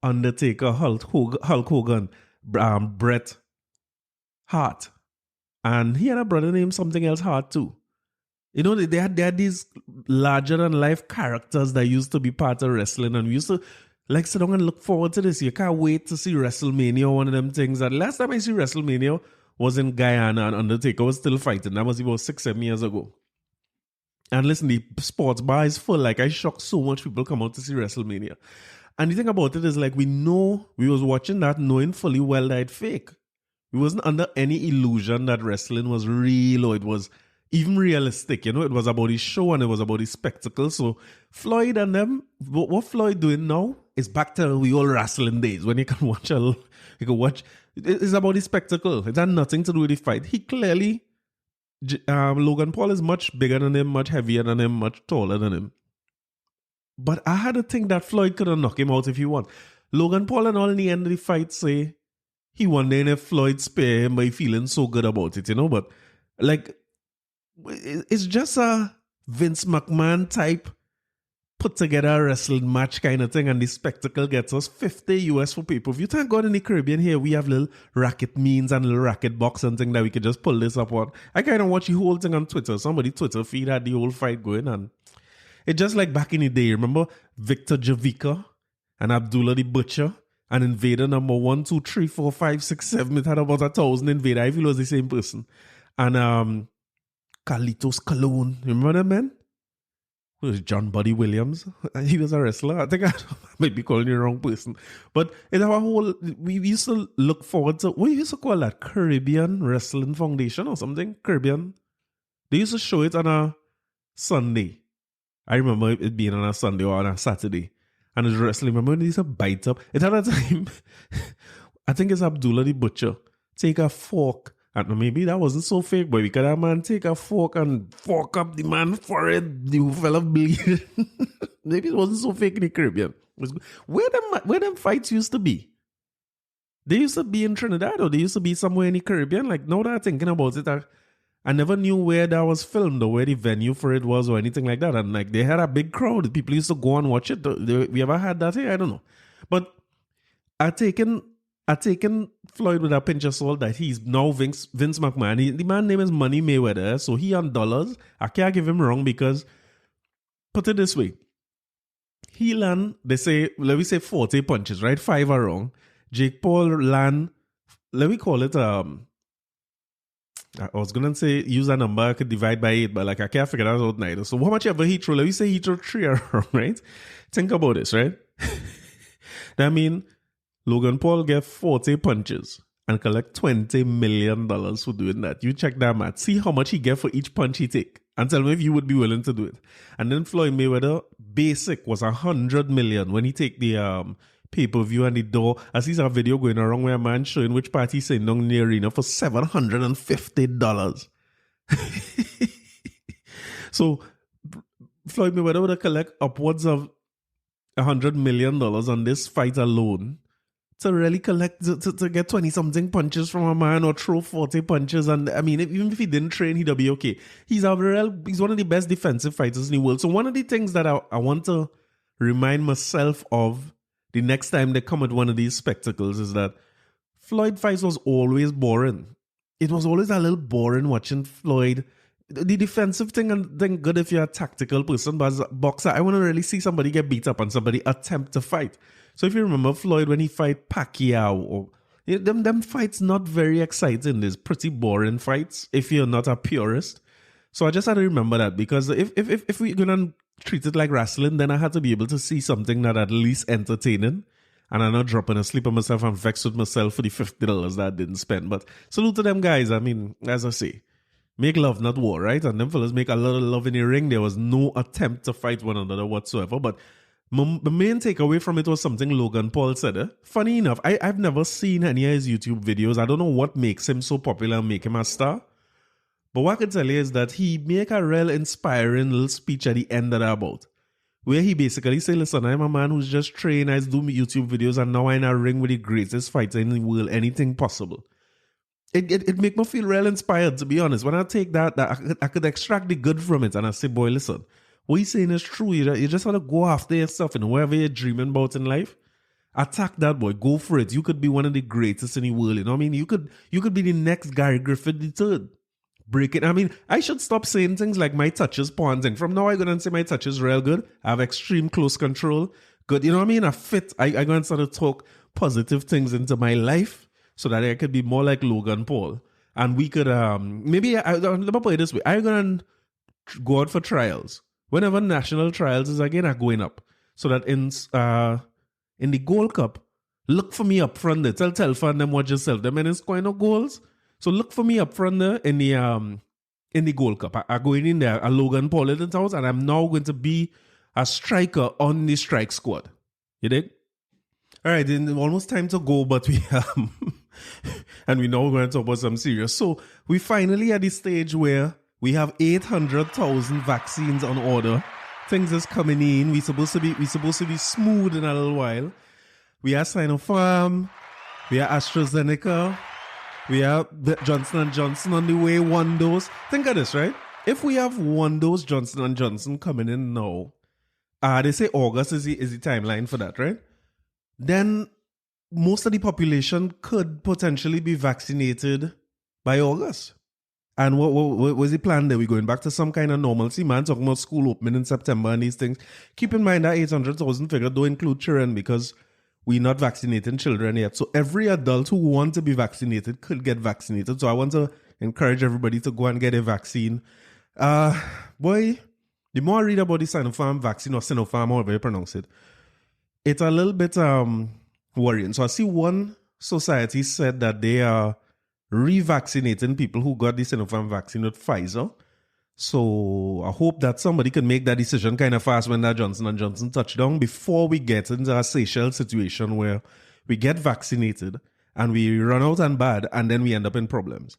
Undertaker, Hulk Hogan, Bret Hart. And he had a brother named something else Hart too. You know, they had these larger-than-life characters that used to be part of wrestling, and we used to like sit down and look forward to this. You can't wait to see WrestleMania, one of them things. And last time I see WrestleMania was in Guyana, and Undertaker was still fighting. That was about 6-7 years ago. And listen, the sports bar is full. Like, I shocked so much people come out to see WrestleMania. And the thing about it is, like, we was watching that knowing fully well that it's fake. We wasn't under any illusion that wrestling was real or it was even realistic. You know, it was about his show and it was about his spectacle. So Floyd and them, what Floyd doing now is back to the old wrestling days when you can watch. It's about his spectacle. It had nothing to do with the fight. He clearly, Logan Paul is much bigger than him, much heavier than him, much taller than him. But I had to think that Floyd could have knocked him out if he won. Logan Paul and all in the end of the fight say he wondering if Floyd spare him by feeling so good about it, you know. But like, it's just a Vince McMahon type put together wrestling match kind of thing, and the spectacle gets us $50 US for pay-per-view. Thank God in the Caribbean here we have little racket means and little racket box and thing that we could just pull this up on. I kind of watch the whole thing on Twitter. Somebody Twitter feed had the whole fight going, and it's just like back in the day. Remember Victor Javica and Abdullah the Butcher and Invader number 1, 2, 3, 4, 5, 6, 7. It had about 1,000 Invader. I feel it was the same person. And Carlitos Colon. Remember that man? It was John Buddy Williams. He was a wrestler. I think I might be calling you the wrong person. But it's our whole, we used to look forward to, what you used to call that? Caribbean Wrestling Foundation or something? Caribbean. They used to show it on a Sunday. I remember it being on a Sunday or on a Saturday. And it's wrestling. Remember when they used to bite up? It had a time, I think it's Abdullah the Butcher, take a fork. And maybe that wasn't so fake, but we could have man take a fork and fork up the man forehead, the fella bleed. Maybe it wasn't so fake in the Caribbean. Where them fights used to be? They used to be in Trinidad or they used to be somewhere in the Caribbean. Like, now that I'm thinking about it, I never knew where that was filmed or where the venue for it was or anything like that. And like, they had a big crowd. People used to go and watch it. We ever had that here? I don't know. But I taken Floyd with a pinch of salt that he's now Vince McMahon. The man's name is Money Mayweather, so he on dollars. I can't give him wrong because, put it this way, he land, let me say 40 punches, right? 5 are wrong. Jake Paul land, let me call it, I was going to say use a number I could divide by 8, but like I can't figure that out neither. So how much ever he threw, let me say he threw 3 are wrong, right? Think about this, right? That mean Logan Paul get 40 punches and collect $20 million for doing that. You check that math. See how much he get for each punch he take. And tell me if you would be willing to do it. And then Floyd Mayweather, basic was $100 million when he take the pay-per-view and the door. I see some video going around where a man showing which part he's sitting down in the arena for $750. So Floyd Mayweather would collect upwards of $100 million on this fight alone to really collect, to get 20-something punches from a man or throw 40 punches. And I mean, even if he didn't train, he'd be okay. He's one of the best defensive fighters in the world. So one of the things that I want to remind myself of the next time they come at one of these spectacles is that Floyd fights was always boring. It was always a little boring watching Floyd. The defensive thing, and then good if you're a tactical person, but as a boxer, I want to really see somebody get beat up and somebody attempt to fight. So if you remember Floyd when he fight Pacquiao, or them fights not very exciting. There's pretty boring fights if you're not a purist. So I just had to remember that, because if we're gonna treat it like wrestling, then I had to be able to see something that at least entertaining. And I'm not dropping asleep on myself. I'm vexed with myself for the $50 that I didn't spend. But salute to them guys. I mean, as I say, Make love, not war, right? And them fellas make a lot of love in the ring. There was no attempt to fight one another whatsoever. But the main takeaway from it was something Logan Paul said. Funny enough, I've never seen any of his YouTube videos. I don't know what makes him so popular and make him a star. But what I can tell you is that he make a real inspiring little speech at the end of that bout, where he basically say, listen, I'm a man who's just trained, I do YouTube videos, and now I'm in a ring with the greatest fighter in the world, anything possible. It make me feel real inspired, to be honest. When I take that I could extract the good from it, and I say, boy, listen, what you saying is true. You just want to go after yourself and whatever you're dreaming about in life. Attack that, boy. Go for it. You could be one of the greatest in the world. You know what I mean? You could be the next Gary Griffith III. Break it. I mean, I should stop saying things like my touch is porn thing. From now, I'm going to say my touch is real good. I have extreme close control. Good. You know what I mean? I'm going to start to talk positive things into my life so that I could be more like Logan Paul. And we could, let me put it this way. I'm going to go out for trials. Whenever national trials is again are going up. So that in the Gold Cup, look for me up front there. Tell fan them watch yourself. The men is scoring no goals. So look for me up front there in the Gold Cup. I go in there, a Logan Paul in the house, and I'm now going to be a striker on the strike squad. You dig? All right, then almost time to go, but we and we know we're going to talk about some serious. So we finally at the stage where we have 800,000 vaccines on order. Things is coming in. We supposed to be smooth in a little while. We are Sinopharm. We are AstraZeneca. We have Johnson & Johnson on the way, one dose. Think of this, right? If we have one dose Johnson & Johnson coming in now, they say August is the timeline for that, right? Then most of the population could potentially be vaccinated by August. And what was the plan there? We're going back to some kind of normalcy, man. Talking about school opening in September and these things. Keep in mind that 800,000 figure don't include children because we're not vaccinating children yet. So every adult who wants to be vaccinated could get vaccinated. So I want to encourage everybody to go and get a vaccine. Boy, the more I read about the Sinopharm vaccine or Sinopharm, however you pronounce it, it's a little bit worrying. So I see one society said that they are revaccinating people who got the Sinopharm vaccine with Pfizer. So I hope that somebody can make that decision kind of fast when that Johnson & Johnson touchdown before we get into a Seychelles situation where we get vaccinated and we run out and bad and then we end up in problems.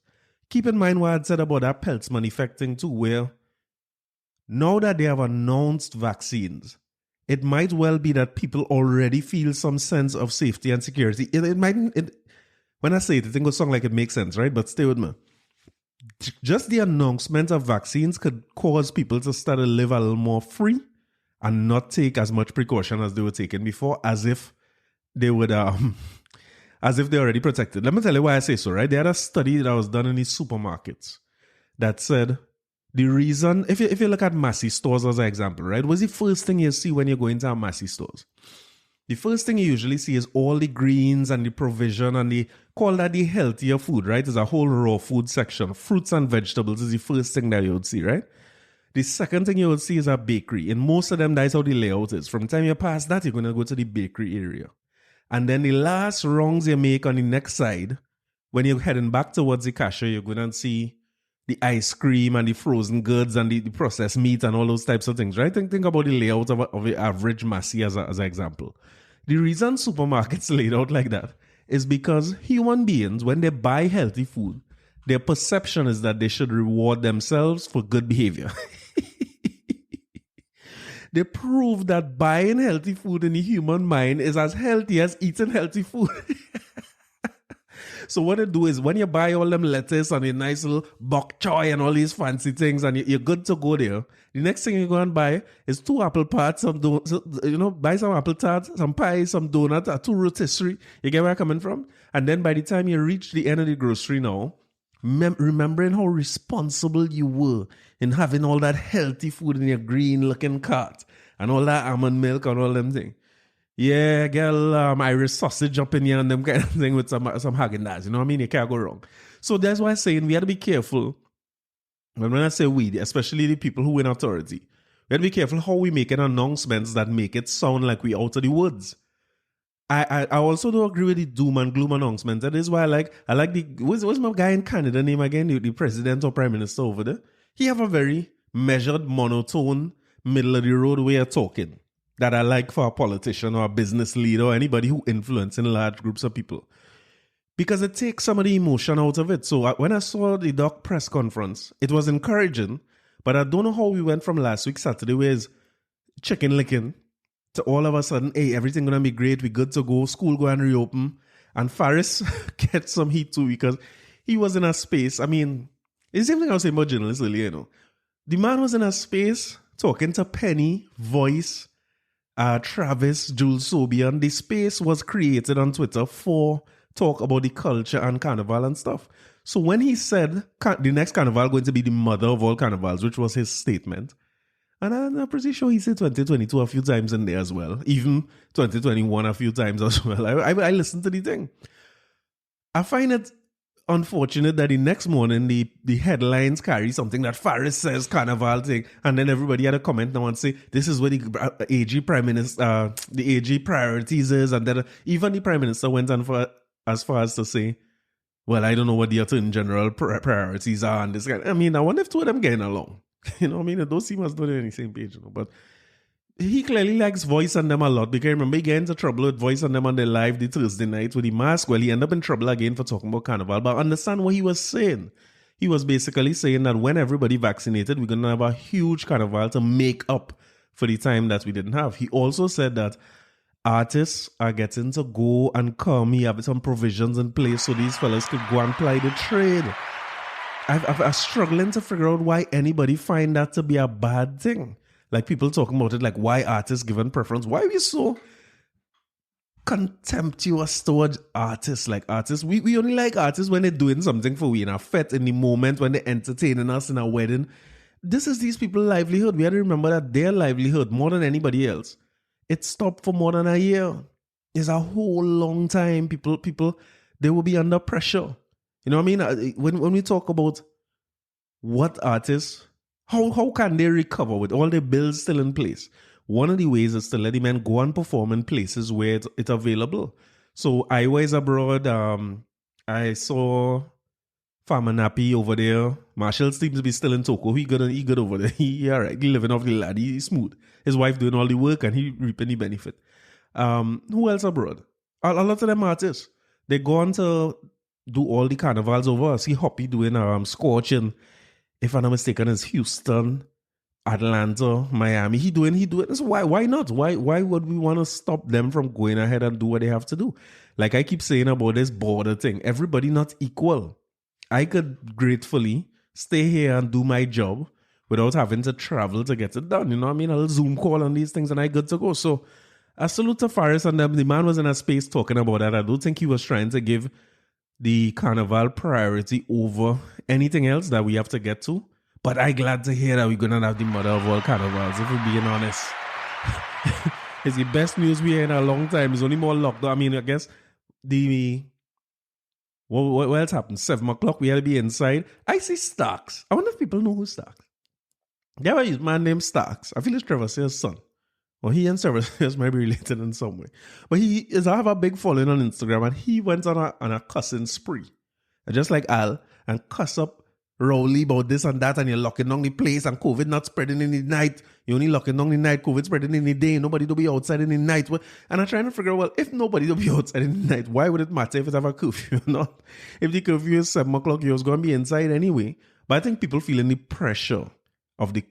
Keep in mind what I had said about that Peltzman effect thing too, where now that they have announced vaccines, it might well be that people already feel some sense of safety and security. When I say it, it will sound like it makes sense, right? But stay with me. Just the announcement of vaccines could cause people to start to live a little more free and not take as much precaution as they were taking before, as if they would, as if they're already protected. Let me tell you why I say so, right? They had a study that was done in these supermarkets that said the reason, if you look at Massey stores as an example, right? What's the first thing you see when you go into a Massey stores? The first thing you usually see is all the greens and the provision and the call that the healthier food, right? There's a whole raw food section. Fruits and vegetables is the first thing that you would see, right? The second thing you would see is a bakery. In most of them, that's how the layout is. From the time you pass that, you're going to go to the bakery area. And then the last rungs you make on the next side, when you're heading back towards the cashier, you're going to see the ice cream and the frozen goods and the processed meat and all those types of things, right? Think about the layout of the average Massey as an example. The reason supermarkets laid out like that is because human beings, when they buy healthy food, their perception is that they should reward themselves for good behavior. They prove that buying healthy food in the human mind is as healthy as eating healthy food. So what they do is when you buy all them lettuce and a nice little bok choy and all these fancy things and you're good to go there, the next thing you go and buy is 2 apple tarts, buy some apple tarts, some pie, some donut, 2 rotisserie. You get where I'm coming from? And then by the time you reach the end of the grocery now, remembering how responsible you were in having all that healthy food in your green looking cart and all that almond milk and all them things. Yeah, girl, Irish sausage up in here and them kind of thing with some Haagen-Dazs. You know what I mean? You can't go wrong. So that's why I'm saying we have to be careful. And when I say we, especially the people who in authority, we have to be careful how we make announcements that make it sound like we out of the woods. I also don't agree with the doom and gloom announcement. That is why I like the what's my guy in Canada name again? The president or prime minister over there. He have a very measured, monotone, middle of the road way of talking that I like for a politician or a business leader or anybody who influences large groups of people. Because it takes some of the emotion out of it. So when I saw the Doc press conference, it was encouraging, but I don't know how we went from last week Saturday where it's chicken licking to all of a sudden, hey, everything gonna be great, we good to go, school go and reopen. And Faris gets some heat too because he was in a space. I mean, it's the same thing I was saying about journalists earlier, The man was in a space talking to Penny, Voice, Travis, Jules Sobian. The space was created on Twitter for talk about the culture and carnival and stuff. So when he said the next carnival going to be the mother of all carnivals, which was his statement, and I'm pretty sure he said 2022 a few times in there as well. Even 2021 a few times as well. I listened to the thing. I find it unfortunate that the next morning the headlines carry something that Faris says carnival thing, and then everybody had a comment now and say this is what the AG prime minister, the AG priorities is, and then even the prime minister went on for as far as to say, well, I don't know what the Attorney General priorities are and this guy. I mean, I wonder if two of them getting along. You know what I mean? Those seem as though they're on the same page, But he clearly likes Voice and them a lot because remember he got into trouble with Voice and them on their live the Thursday night with the mask. Well, he ended up in trouble again for talking about carnival. But understand what he was saying. He was basically saying that when everybody vaccinated, we're going to have a huge carnival to make up for the time that we didn't have. He also said that artists are getting to go and come. He have some provisions in place so these fellas could go and ply the trade. I'm struggling to figure out why anybody find that to be a bad thing. Like people talking about it, like why artists given preference. Why are we so contemptuous towards artists? Like artists, we only like artists when they're doing something for we in a fete, in the moment when they're entertaining us in a wedding. This is these people's livelihood. We have to remember that their livelihood, more than anybody else, it stopped for more than a year. It's a whole long time. People, they will be under pressure. You know what I mean? When we talk about what artists, how can they recover with all their bills still in place? One of the ways is to let the men go and perform in places where it's available. So I was abroad. I saw Farmer Nappy over there. Marshall seems to be still in Toko. He good over there. He all right. He living off the lad. He's smooth. His wife doing all the work and he reaping the benefit. Who else abroad? A lot of them artists. They go on to do all the carnivals over. See Hoppy doing Scorch and, if I'm not mistaken, it's Houston, Atlanta, Miami. He doing. So why not? Why would we want to stop them from going ahead and do what they have to do? Like I keep saying about this border thing, everybody not equal. I could gratefully stay here and do my job without having to travel to get it done. You know what I mean? A little Zoom call on these things and I good to go. So I salute to Faris and them. The man was in a space talking about that. I don't think he was trying to give the carnival priority over anything else that we have to get to. But I'm glad to hear that we're going to have the mother of all carnivals, if we're being honest. It's the best news we hear in a long time. It's only more lockdown. I mean, I guess what else happened? 7 o'clock, we had to be inside. I see Starks. I wonder if people know who Starks. There was a man named Starks. I feel it's Trevor Sears' son. Well, he and Trevor Sears might be related in some way. But I have a big following on Instagram, and he went on a cussing spree. Just like Al, and cuss up Rowley about this and that, and you're locking down the place, and COVID not spreading in the night. You're only locking down the night, COVID spreading in the day, nobody will be outside in the night. And I'm trying to figure out, well, if nobody will be outside in the night, why would it matter if it have a curfew or not? If the curfew is 7 o'clock, you're going to be inside anyway. But I think people feeling the pressure of the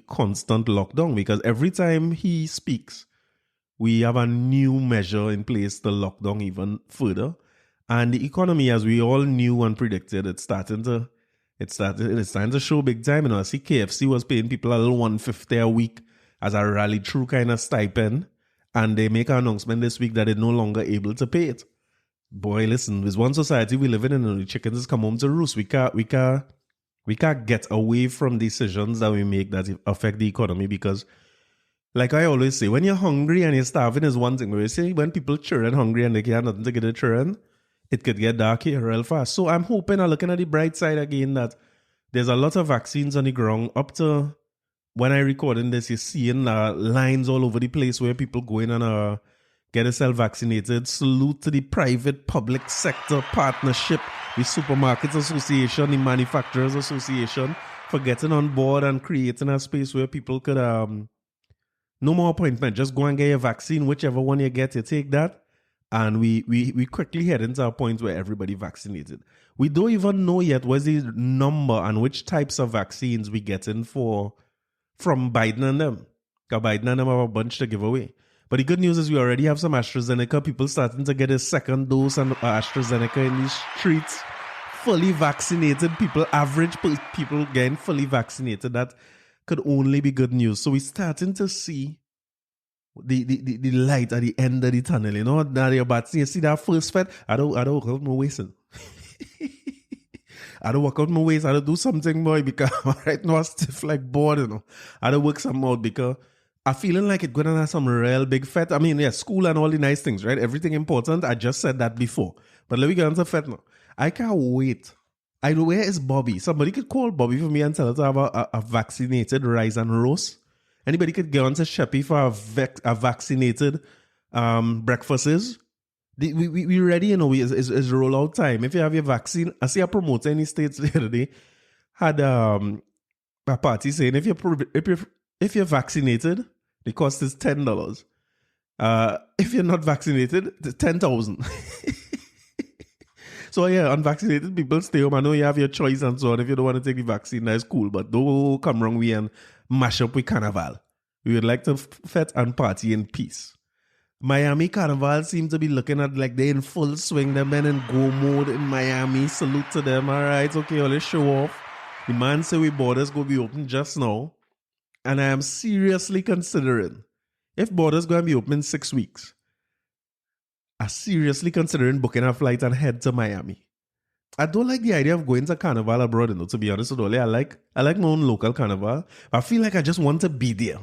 constant lockdown, because every time he speaks, we have a new measure in place to lock down even further. And the economy, as we all knew and predicted, it's starting to show big time. I see KFC was paying people a little $150 a week as a rally through kind of stipend, and they make an announcement this week that they're no longer able to pay it. Boy, listen, there's one society we live in, and the chickens come home to roost. We can't get away from decisions that we make that affect the economy, because, like I always say, when you're hungry and you're starving is one thing. But you see, when people children hungry and they can't nothing to get a children, it could get dark here real fast. So I'm hoping, I'm looking at the bright side again, that there's a lot of vaccines on the ground. Up to when I recording this, you're seeing lines all over the place where people going on get yourself vaccinated. Salute to the private-public sector partnership, the Supermarkets Association, the Manufacturers Association, for getting on board and creating a space where people could, no more appointment, just go and get your vaccine, whichever one you get, you take that. And we quickly head into a point where everybody vaccinated. We don't even know yet what's the number and which types of vaccines we getting from Biden and them. Because Biden and them have a bunch to give away. But the good news is we already have some AstraZeneca. People starting to get a second dose and AstraZeneca in these streets. Fully vaccinated people, average people getting fully vaccinated. That could only be good news. So we're starting to see the light at the end of the tunnel, you know. Now you're about to see that first fet. I don't work out my waist. I don't work out my waist. I don't do something, boy, because right now I'm stiff like board, you know. I don't work some out because I'm feeling like it's going to have some real big fet. I mean, yeah, school and all the nice things, right? Everything important. I just said that before. But let me get into fet now. I can't wait. I know where is Bobby. Somebody could call Bobby for me and tell her to have a vaccinated rice and roast. Anybody could get on to Sheppy for a vaccinated breakfasts. We ready, you know, it's rollout time. If you have your vaccine, I see a promoter in the States the other day had a party saying if you're vaccinated, the cost is $10. If you're not vaccinated, it's 10,000. So yeah, unvaccinated people stay home. I know you have your choice and so on. If you don't want to take the vaccine, that's cool. But don't come wrong way and mash up with Carnival. We would like to fet and party in peace. Miami Carnival seem to be looking at like they're in full swing. Them men in go mode in Miami. Salute to them. All right, okay, let's show off. The man say we borders go be open just now. And I am seriously considering, if borders going to be open in 6 weeks, I'm seriously considering booking a flight and head to Miami. I don't like the idea of going to Carnival abroad, you know, to be honest with you. I like my own local Carnival. But I feel like I just want to be there.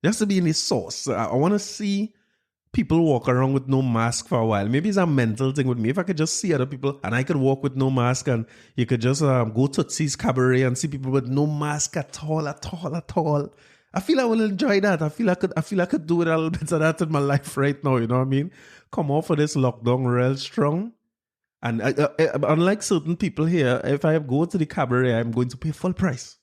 Just to be in the sauce. I want to see people walk around with no mask for a while. Maybe it's a mental thing with me. If I could just see other people and I could walk with no mask and you could just go to Tootsie's Cabaret and see people with no mask at all. I feel I will enjoy that. I feel I could do it a little bit of that in my life right now, you know what I mean? Come off of this lockdown real strong. And unlike certain people here, if I go to the cabaret, I'm going to pay full price.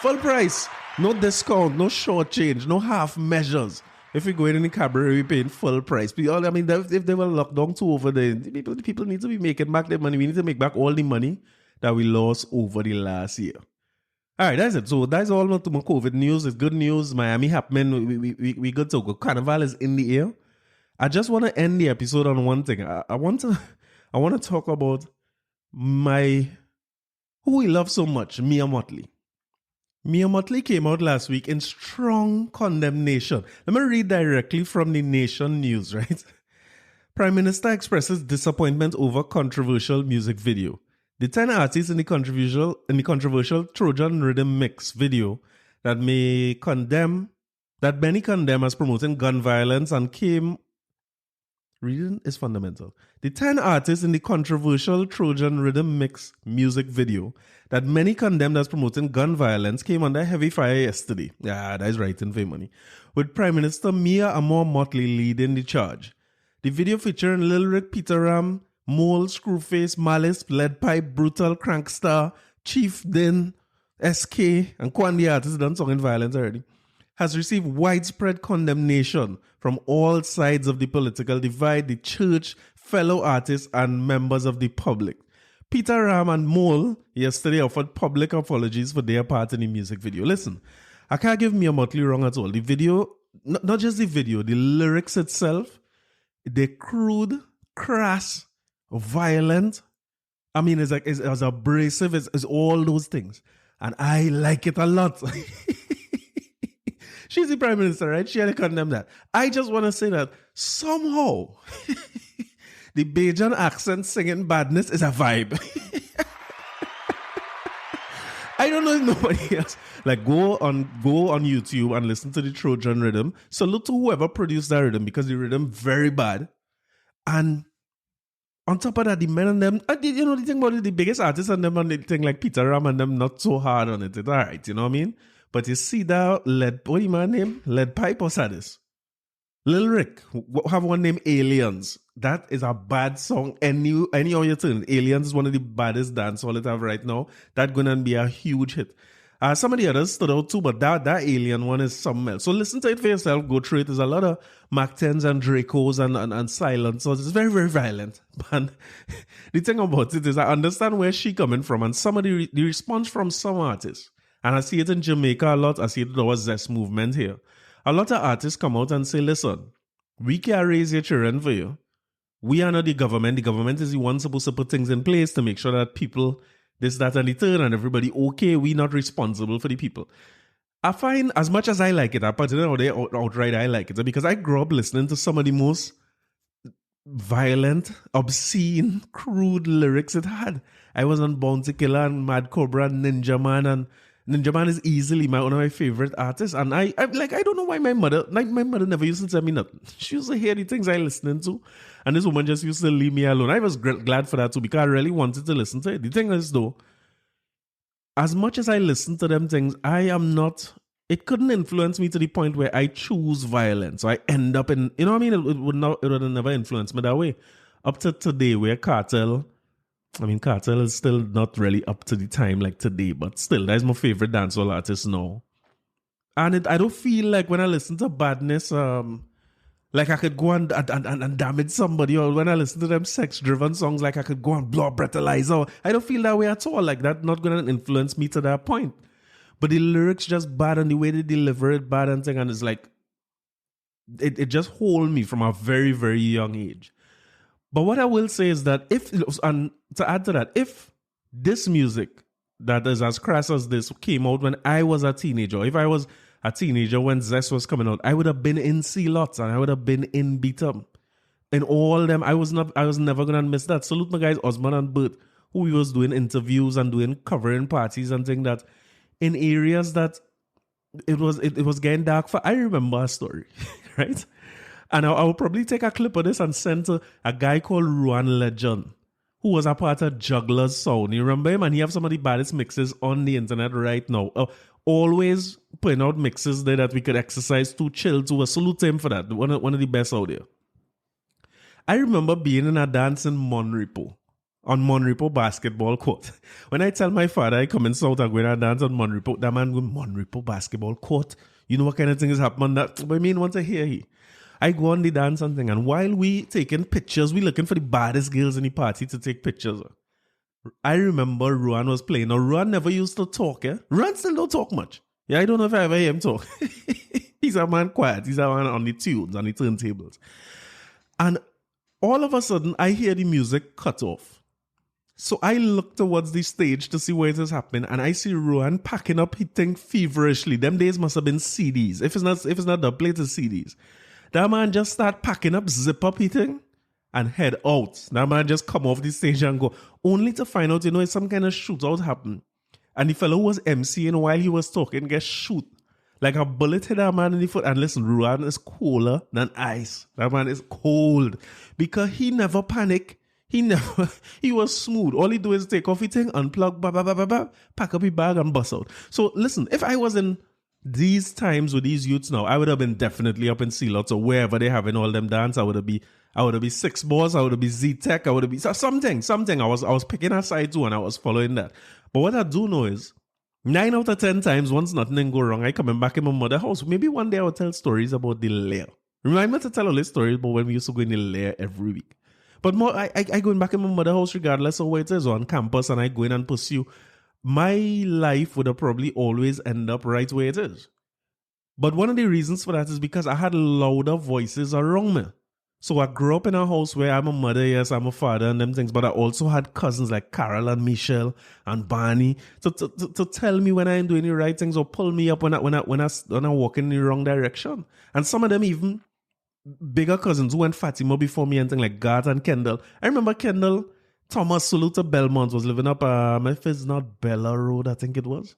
Full price. No discount, no short change, no half measures. If we go in the cabaret, we're paying full price. I mean, if they were locked down too over there, people need to be making back their money. We need to make back all the money that we lost over the last year. All right, that's it. So that's all to my COVID news. It's good news. Miami happening. We good to go. Carnival is in the air. I just want to end the episode on one thing. I want to talk about who we love so much, Mia Mottley. Mia Mottley came out last week in strong condemnation. Let me read directly from the Nation News, right? Prime Minister expresses disappointment over controversial music video. The 10 artists in the controversial Trojan Rhythm Mix video that many condemn as promoting gun violence and came. Reading is fundamental. The 10 artists in the controversial Trojan Rhythm Mix music video that many condemned as promoting gun violence came under heavy fire yesterday. Yeah, that is writing for money. With Prime Minister Mia Amor Mottley leading the charge. The video featuring Lil Rick, Peter Ram, Mole, Screwface, Malice, Lead Pipe, Brutal, Crankstar, Chief Din, SK, and Kwandi artists done song in violence already, has received widespread condemnation from all sides of the political divide, the church, fellow artists, and members of the public. Peter Ram and Mole yesterday offered public apologies for their part in the music video. Listen, I can't give Mia Mottley wrong at all. The video, not just the video, the lyrics itself, they're crude, crass, violent. I mean, it's abrasive, it's all those things. And I like it a lot. She's the Prime Minister, right? She had to condemn that. I just want to say that somehow the Bajan accent singing badness is a vibe. I don't know if nobody else. Like, go on YouTube and listen to the Trojan Rhythm. Salute to whoever produced that rhythm because the rhythm very bad. And on top of that, the men and them, you know, the thing about it, the biggest artists and them and the thing like Peter Ram and them not so hard on it. It's all right, you know what I mean? But you see that what do you man name? Lead Pipe or Sadis? Lil Rick have one named Aliens. That is a bad song. Any how you turn it. Aliens is one of the baddest dancehall it have right now. That's gonna be a huge hit. Some of the others stood out too, but that Alien one is something else. So listen to it for yourself. Go through it. There's a lot of Mac 10s and Dracos and silencers. It's very, very violent. But the thing about it is I understand where she coming from, and some of the response from some artists, and I see it in Jamaica a lot. I see it in our Zest movement here. A lot of artists come out and say, listen, we can't raise your children for you. We are not the government. The government is the one supposed to put things in place to make sure that people, this, that, and the third, and everybody okay. We not responsible for the people. I find, as much as I like it, I put it out there outright, I like it. Because I grew up listening to some of the most violent, obscene, crude lyrics it had. I was on Bounty Killer and Mad Cobra and Ninja Man, and Ninja Man is easily one of my favorite artists. And I don't know why my mother never used to tell me nothing. She used to hear the things I listening to, and this woman just used to leave me alone. I was glad for that too, because I really wanted to listen to it. The thing is though, as much as I listen to them things, it couldn't influence me to the point where I choose violence. So I end up in, you know what I mean? It would never influence me that way. Up to today, where Cartel is still not really up to the time like today, but still, that's my favorite dancehall artist now. And I don't feel like when I listen to Badness, like I could go and damage somebody, or when I listen to them sex-driven songs, like I could go and blow a breathalyzer. I don't feel that way at all. Like that's not going to influence me to that point. But the lyrics just bad, and the way they deliver it bad and thing, and it's like, it just hold me from a very, very young age. But what I will say is that and to add to that, if this music that is as crass as this came out when I was a teenager, if I was a teenager when Zest was coming out, I would have been in C-Lots and I would have been in Beat Up. In all them, I was never gonna miss that. Salute my guys, Osman and Bert, who we was doing interviews and doing covering parties and things that in areas that it was getting dark for. I remember a story, right? And I will probably take a clip of this and send to a guy called Ruan Legend, who was a part of Juggler's Sound. You remember him? And he have some of the baddest mixes on the internet right now. Always putting out mixes there that we could exercise to, chill to. Salute him for that. One of the best out there. I remember being in a dance in Monrepo, on Monrepo basketball court. When I tell my father I come in South and go in a dance on Monrepo, that man go, Monrepo basketball court? You know what kind of thing is happening? That I mean, want to hear he. I go on the dance and thing, and while we taking pictures, we looking for the baddest girls in the party to take pictures. I remember Ruan was playing. Now, Ruan never used to talk, eh? Ruan still don't talk much. Yeah, I don't know if I ever hear him talk. He's a man quiet. He's a man on the tunes, on the turntables. And all of a sudden, I hear the music cut off. So I look towards the stage to see where it is happening, and I see Ruan packing up, hitting feverishly. Them days must have been CDs. If it's not the plate, it's CDs. That man just start packing up, zip up hitting, and head out. That man just come off the stage and go, only to find out, it's some kind of shootout happened. And the fellow who was MCing while he was talking gets shoot. Like a bullet hit that man in the foot. And listen, Ruan is colder than ice. That man is cold. Because he never panic. He was smooth. All he do is take off his thing, unplug, pack up his bag and bust out. So listen, if I was in these times with these youths now, I would have been definitely up in C-Lots or wherever they having all them dance. I would have been Six Balls, I would have been Z-Tech, I would have been something. I was picking a side too and I was following that. But what I do know is 9 out of 10 times, once nothing go wrong, I coming back in my mother's house. Maybe one day I'll tell stories about the lair. Remind me to tell all these stories about when we used to go in the lair every week. But more, I going back in my mother's house regardless of where it is, or on campus, and I go in and pursue. My life would have probably always end up right where it is. But one of the reasons for that is because I had louder voices around me. So I grew up in a house where I'm a mother, yes, I'm a father and them things, but I also had cousins like Carol and Michelle and Barney to tell me when I am doing the right things or pull me up when I walk in the wrong direction. And some of them even bigger cousins who went Fatima before me and things like Garth and Kendall. I remember Kendall Thomas Soluta Belmont was living up if it's not Bella Road, I think it was.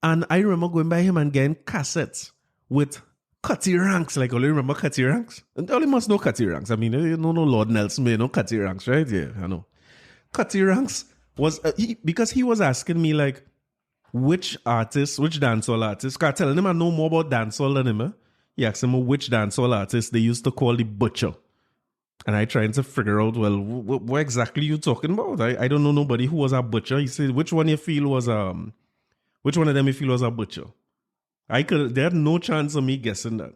And I remember going by him and getting cassettes with Cutty Ranks. Like, only remember Cutty Ranks? And only must know Cutty Ranks. I mean, you know Lord Nelson, you know Cutty Ranks, right? Yeah, I know. Cutty Ranks was, because he was asking me, like, which dancehall artist, because I telling him I know more about dancehall than him. he asked him which dancehall artist they used to call the butcher. And I trying to figure out, well, what exactly you talking about? I don't know nobody who was a butcher. He said, which one of them you feel was a butcher? They had no chance of me guessing that.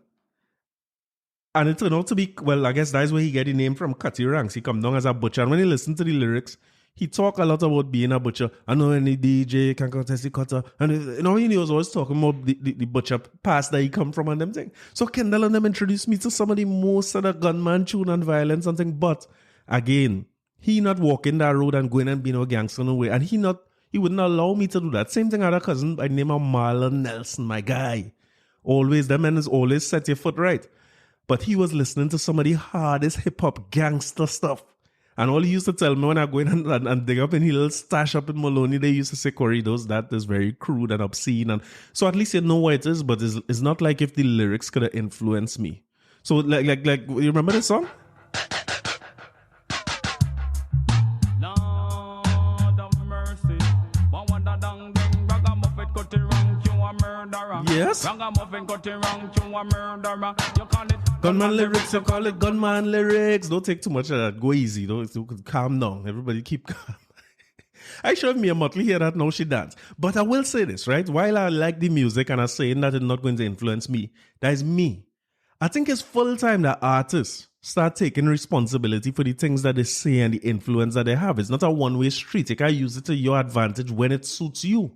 And it turned out to be, well, I guess that's where he get the name from, Cutty Ranks. He come down as a butcher. And when you listen to the lyrics, he talk a lot about being a butcher. I know any DJ can contest the cutter. And he was always talking about the butcher past that he come from and them thing. So Kendall and them introduced me to some of the most of the gunman tune and violence and thing. But again, he not walking that road and going and being a gangster no way. And he wouldn't allow me to do that. Same thing, I had a cousin by the name of Marlon Nelson, my guy. Always, that man is always set your foot right. But he was listening to some of the hardest hip-hop gangster stuff. And all he used to tell me when I go in and dig up in his little stash up in Maloney, they used to say, Corey, that is very crude and obscene. And so at least you know what it is, but it's not like if the lyrics could have influenced me. So like you remember this song? Yes. Gunman lyrics, you call it gunman lyrics. Don't take too much of that. Go easy. Don't calm down. Everybody keep calm. I showed me a Motley here that now she dance. But I will say this, right? While I like the music and I'm saying that it's not going to influence me, that is me. I think it's full time that artists start taking responsibility for the things that they say and the influence that they have. It's not a one-way street. You can use it to your advantage when it suits you.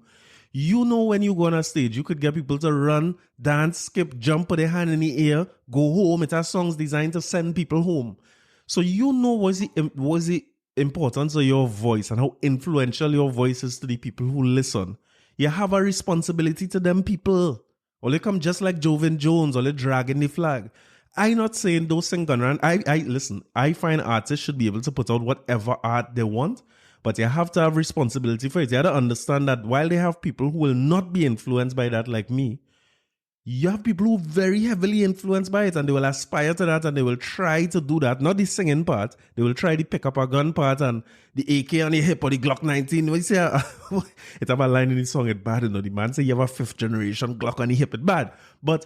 You know, when you go on a stage, you could get people to run, dance, skip, jump, put their hand in the air, go home. It has songs designed to send people home. So you know what's the importance of your voice and how influential your voice is to the people who listen. You have a responsibility to them people. Or they come just like Joven Jones, or they dragging the flag. I'm not saying those things gone around. Listen, I find artists should be able to put out whatever art they want. But you have to have responsibility for it. You have to understand that while they have people who will not be influenced by that like me, you have people who are very heavily influenced by it and they will aspire to that and they will try to do that. Not the singing part. They will try to pick up a gun part and the AK on the hip or the Glock 19. When you say, it have a line in the song, it's bad. The man say you have a 5th generation Glock on the hip, it's bad. But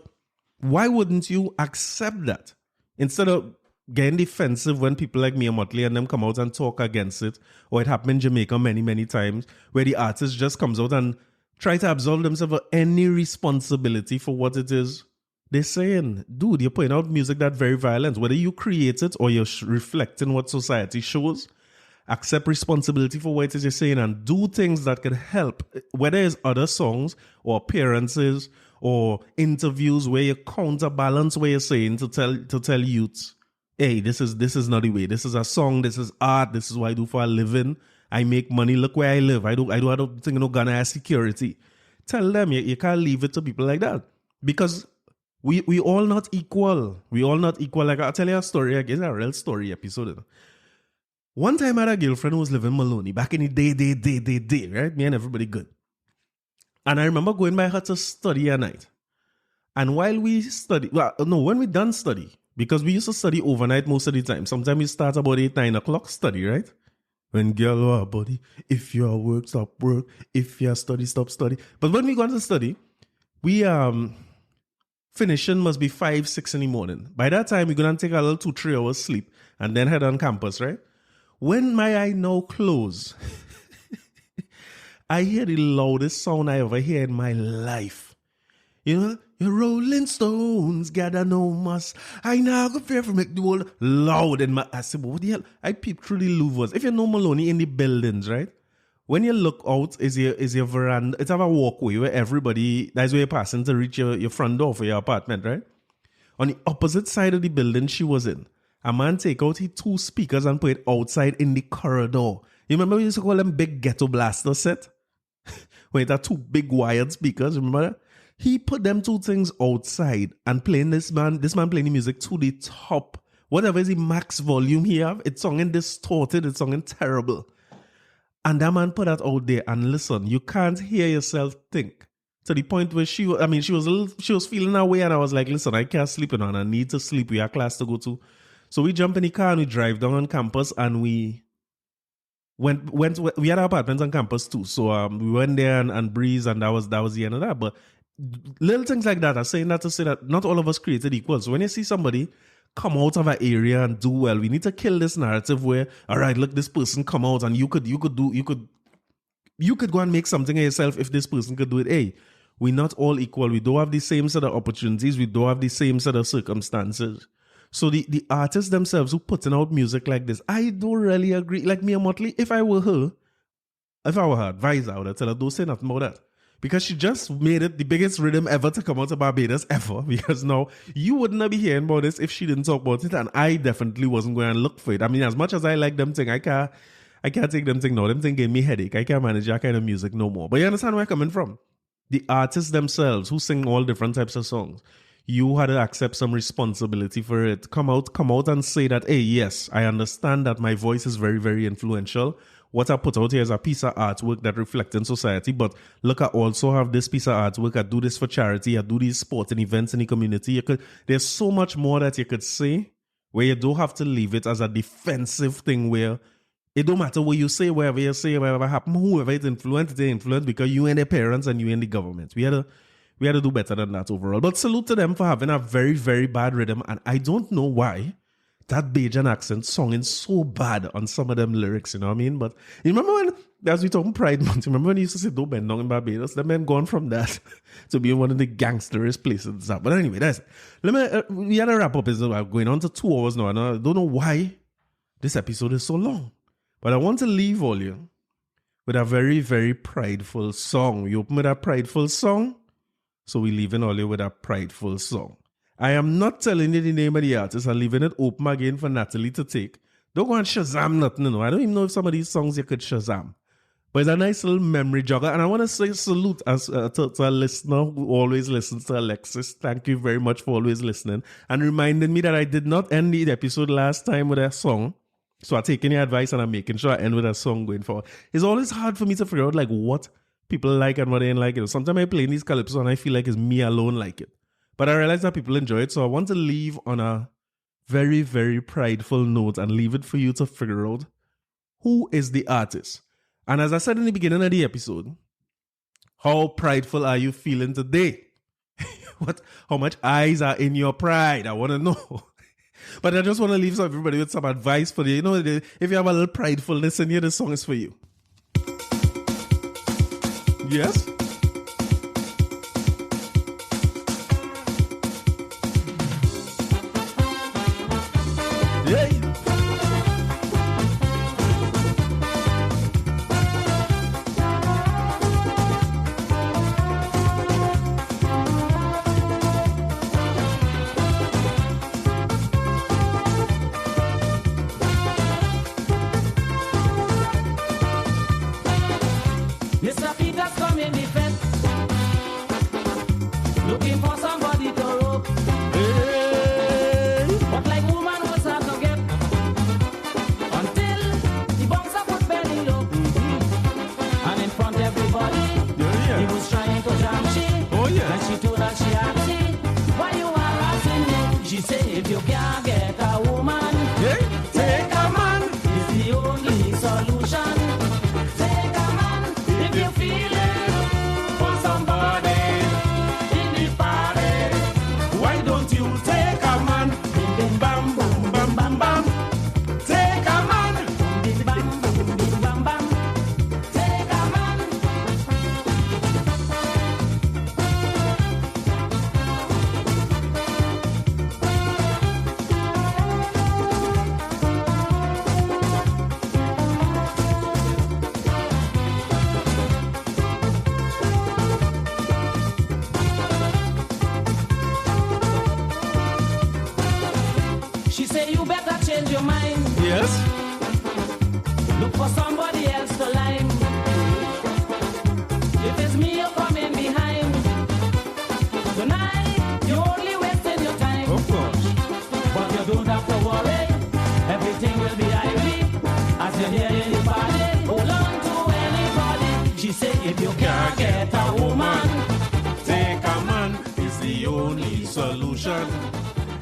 why wouldn't you accept that? Instead of getting defensive when people like me and Motley and them come out and talk against it, or it happened in Jamaica many, many times, where the artist just comes out and try to absolve themselves of any responsibility for what it is they're saying. Dude, you're putting out music that's very violent. Whether you create it or you're reflecting what society shows, accept responsibility for what it is you're saying and do things that can help, whether it's other songs or appearances or interviews where you counterbalance what you're saying to tell youths, hey, this is not the way. This is a song. This is art. This is what I do for a living. I make money. Look where I live. I don't think no gun has security. Tell them you can't leave it to people like that because we all not equal. We all not equal. Like I'll tell you a story. It's a real story episode. One time I had a girlfriend who was living in Maloney back in the day, right? Me and everybody good. And I remember going by her to study at night. And while we study, when we done study. Because we used to study overnight most of the time. Sometimes we start about 8, 9 o'clock study, right? When girl are body, if your work, stop work. If your study, stop study. But when we go to study, we finishing must be 5, 6 in the morning. By that time, we're going to take a little 2, 3 hours sleep and then head on campus, right? When my eye now close, I hear the loudest sound I ever hear in my life. You know? Your Rolling Stones gather no muss. I now go fear for make the world loud. And I said, what the hell? I peeped through the louvers. If you know Maloney in the buildings, right? When you look out, is your veranda. It's have a walkway where everybody, that's where you're passing to reach your front door for your apartment, right? On the opposite side of the building she was in, a man take out his 2 speakers and put it outside in the corridor. You remember we used to call them big ghetto blaster set? When it had 2 big wired speakers, remember that? He put them 2 things outside and playing this man playing the music to the top. Whatever is the max volume he have, it's sounding distorted, it's sounding terrible. And that man put that out there and listen, you can't hear yourself think. To the point where she was feeling that way and I was like, listen, I can't sleep and I need to sleep. We have class to go to. So we jump in the car and we drive down on campus and we had our apartments on campus too. So we went there and breeze and that was the end of that. But little things like that are saying that to say that not all of us created equal. So when you see somebody come out of an area and do well, we need to kill this narrative where, all right, look, this person come out and you could go and make something of yourself if this person could do it. Hey, we're not all equal. We don't have the same set of opportunities. We don't have the same set of circumstances. So the artists themselves who putting out music like this, I don't really agree. Like Mia Motley, if I were her advisor, I would tell her, don't say nothing about that. Because she just made it the biggest rhythm ever to come out of Barbados ever. Because now you wouldn't be hearing about this if she didn't talk about it. And I definitely wasn't going to look for it. I mean, as much as I like them thing, I can't take them thing now. Them thing gave me headache. I can't manage that kind of music no more. But you understand where I'm coming from? The artists themselves who sing all different types of songs, you had to accept some responsibility for it. Come out and say that, hey, yes, I understand that my voice is very, very influential. What I put out here is a piece of artwork that reflects in society, but look, I also have this piece of artwork. I do this for charity. I do these sporting events in the community. There's so much more that you could say where you don't have to leave it as a defensive thing where it don't matter what you say, wherever you say, whatever happen, whoever it influenced, they influence because you and their parents and you and the government. We had to do better than that overall. But salute to them for having a very, very bad rhythm, and I don't know why that Bajan accent songing so bad on some of them lyrics, you know what I mean? But you remember when, as we talking Pride Month, you remember when you used to say don't bend down in Barbados? The men gone from that to being one of the gangsteriest places. But anyway, we had to wrap up. We're going on to 2 hours now, and I don't know why this episode is so long. But I want to leave all you with a very, very prideful song. We open with a prideful song, so we leaving all you with a prideful song. I am not telling you the name of the artist. I'm leaving it open again for Natalie to take. Don't go and Shazam nothing, I don't even know if some of these songs you could Shazam. But it's a nice little memory jogger. And I want to say salute to a listener who always listens to Alexis. Thank you very much for always listening. And reminding me that I did not end the episode last time with a song. So I'm taking your advice and I'm making sure I end with a song going forward. It's always hard for me to figure out like what people like and what they ain't like. Sometimes I play these calypso and I feel like it's me alone like it. But I realize that people enjoy it, so I want to leave on a very, very prideful note and leave it for you to figure out who is the artist. And as I said in the beginning of the episode, how prideful are you feeling today? How much eyes are in your pride? I want to know. But I just want to leave everybody with some advice for you. If you have a little pridefulness in here, this song is for you. Yes?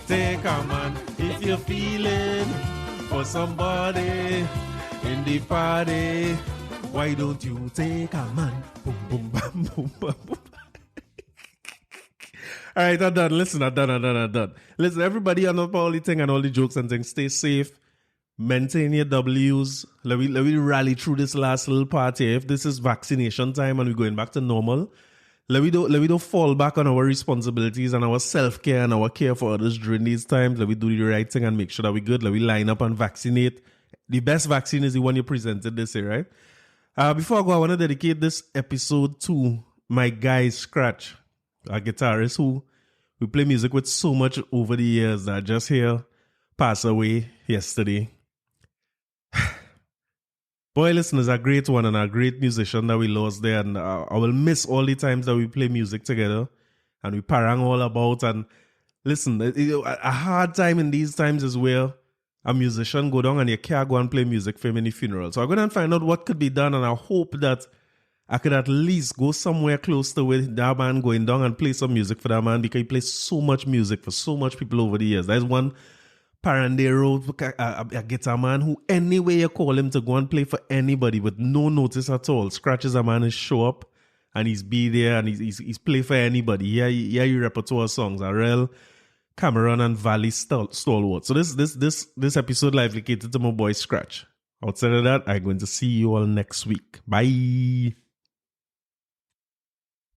Take a man if you're feeling for somebody in the party. Why don't you take a man? Boom, boom, bam, boom, bam, boom. All right, I'm done. Listen, I'm done. Listen, everybody, on all the thing and all the jokes and things, stay safe. Maintain your W's. Let me rally through this last little part here. If this is vaccination time and we're going back to normal, let me don't fall back on our responsibilities and our self-care and our care for others during these times. Let me do the right thing and make sure that we're good. Let me line up and vaccinate. The best vaccine is the one you presented this year, right? Before I go, I want to dedicate this episode to my guy Scratch, a guitarist who we play music with so much over the years that just here passed away yesterday. Boy, listen, is a great one and a great musician that we lost there. And I will miss all the times that we play music together and we parang all about. And listen, a hard time in these times is where a musician go down and you can't go and play music for him in the funeral. So I'm going to find out what could be done. And I hope that I could at least go somewhere close to with that man going down and play some music for that man, because he plays so much music for so much people over the years. There's one Parandero, a guitar man who any way you call him to go and play for anybody with no notice at all, Scratches a man and show up and he's be there and he's play for anybody. Yeah, your repertoire songs are real Cameron and Valley stalwart. So this episode live dedicated to my boy Scratch. Outside of that, I'm going to see you all next week. Bye.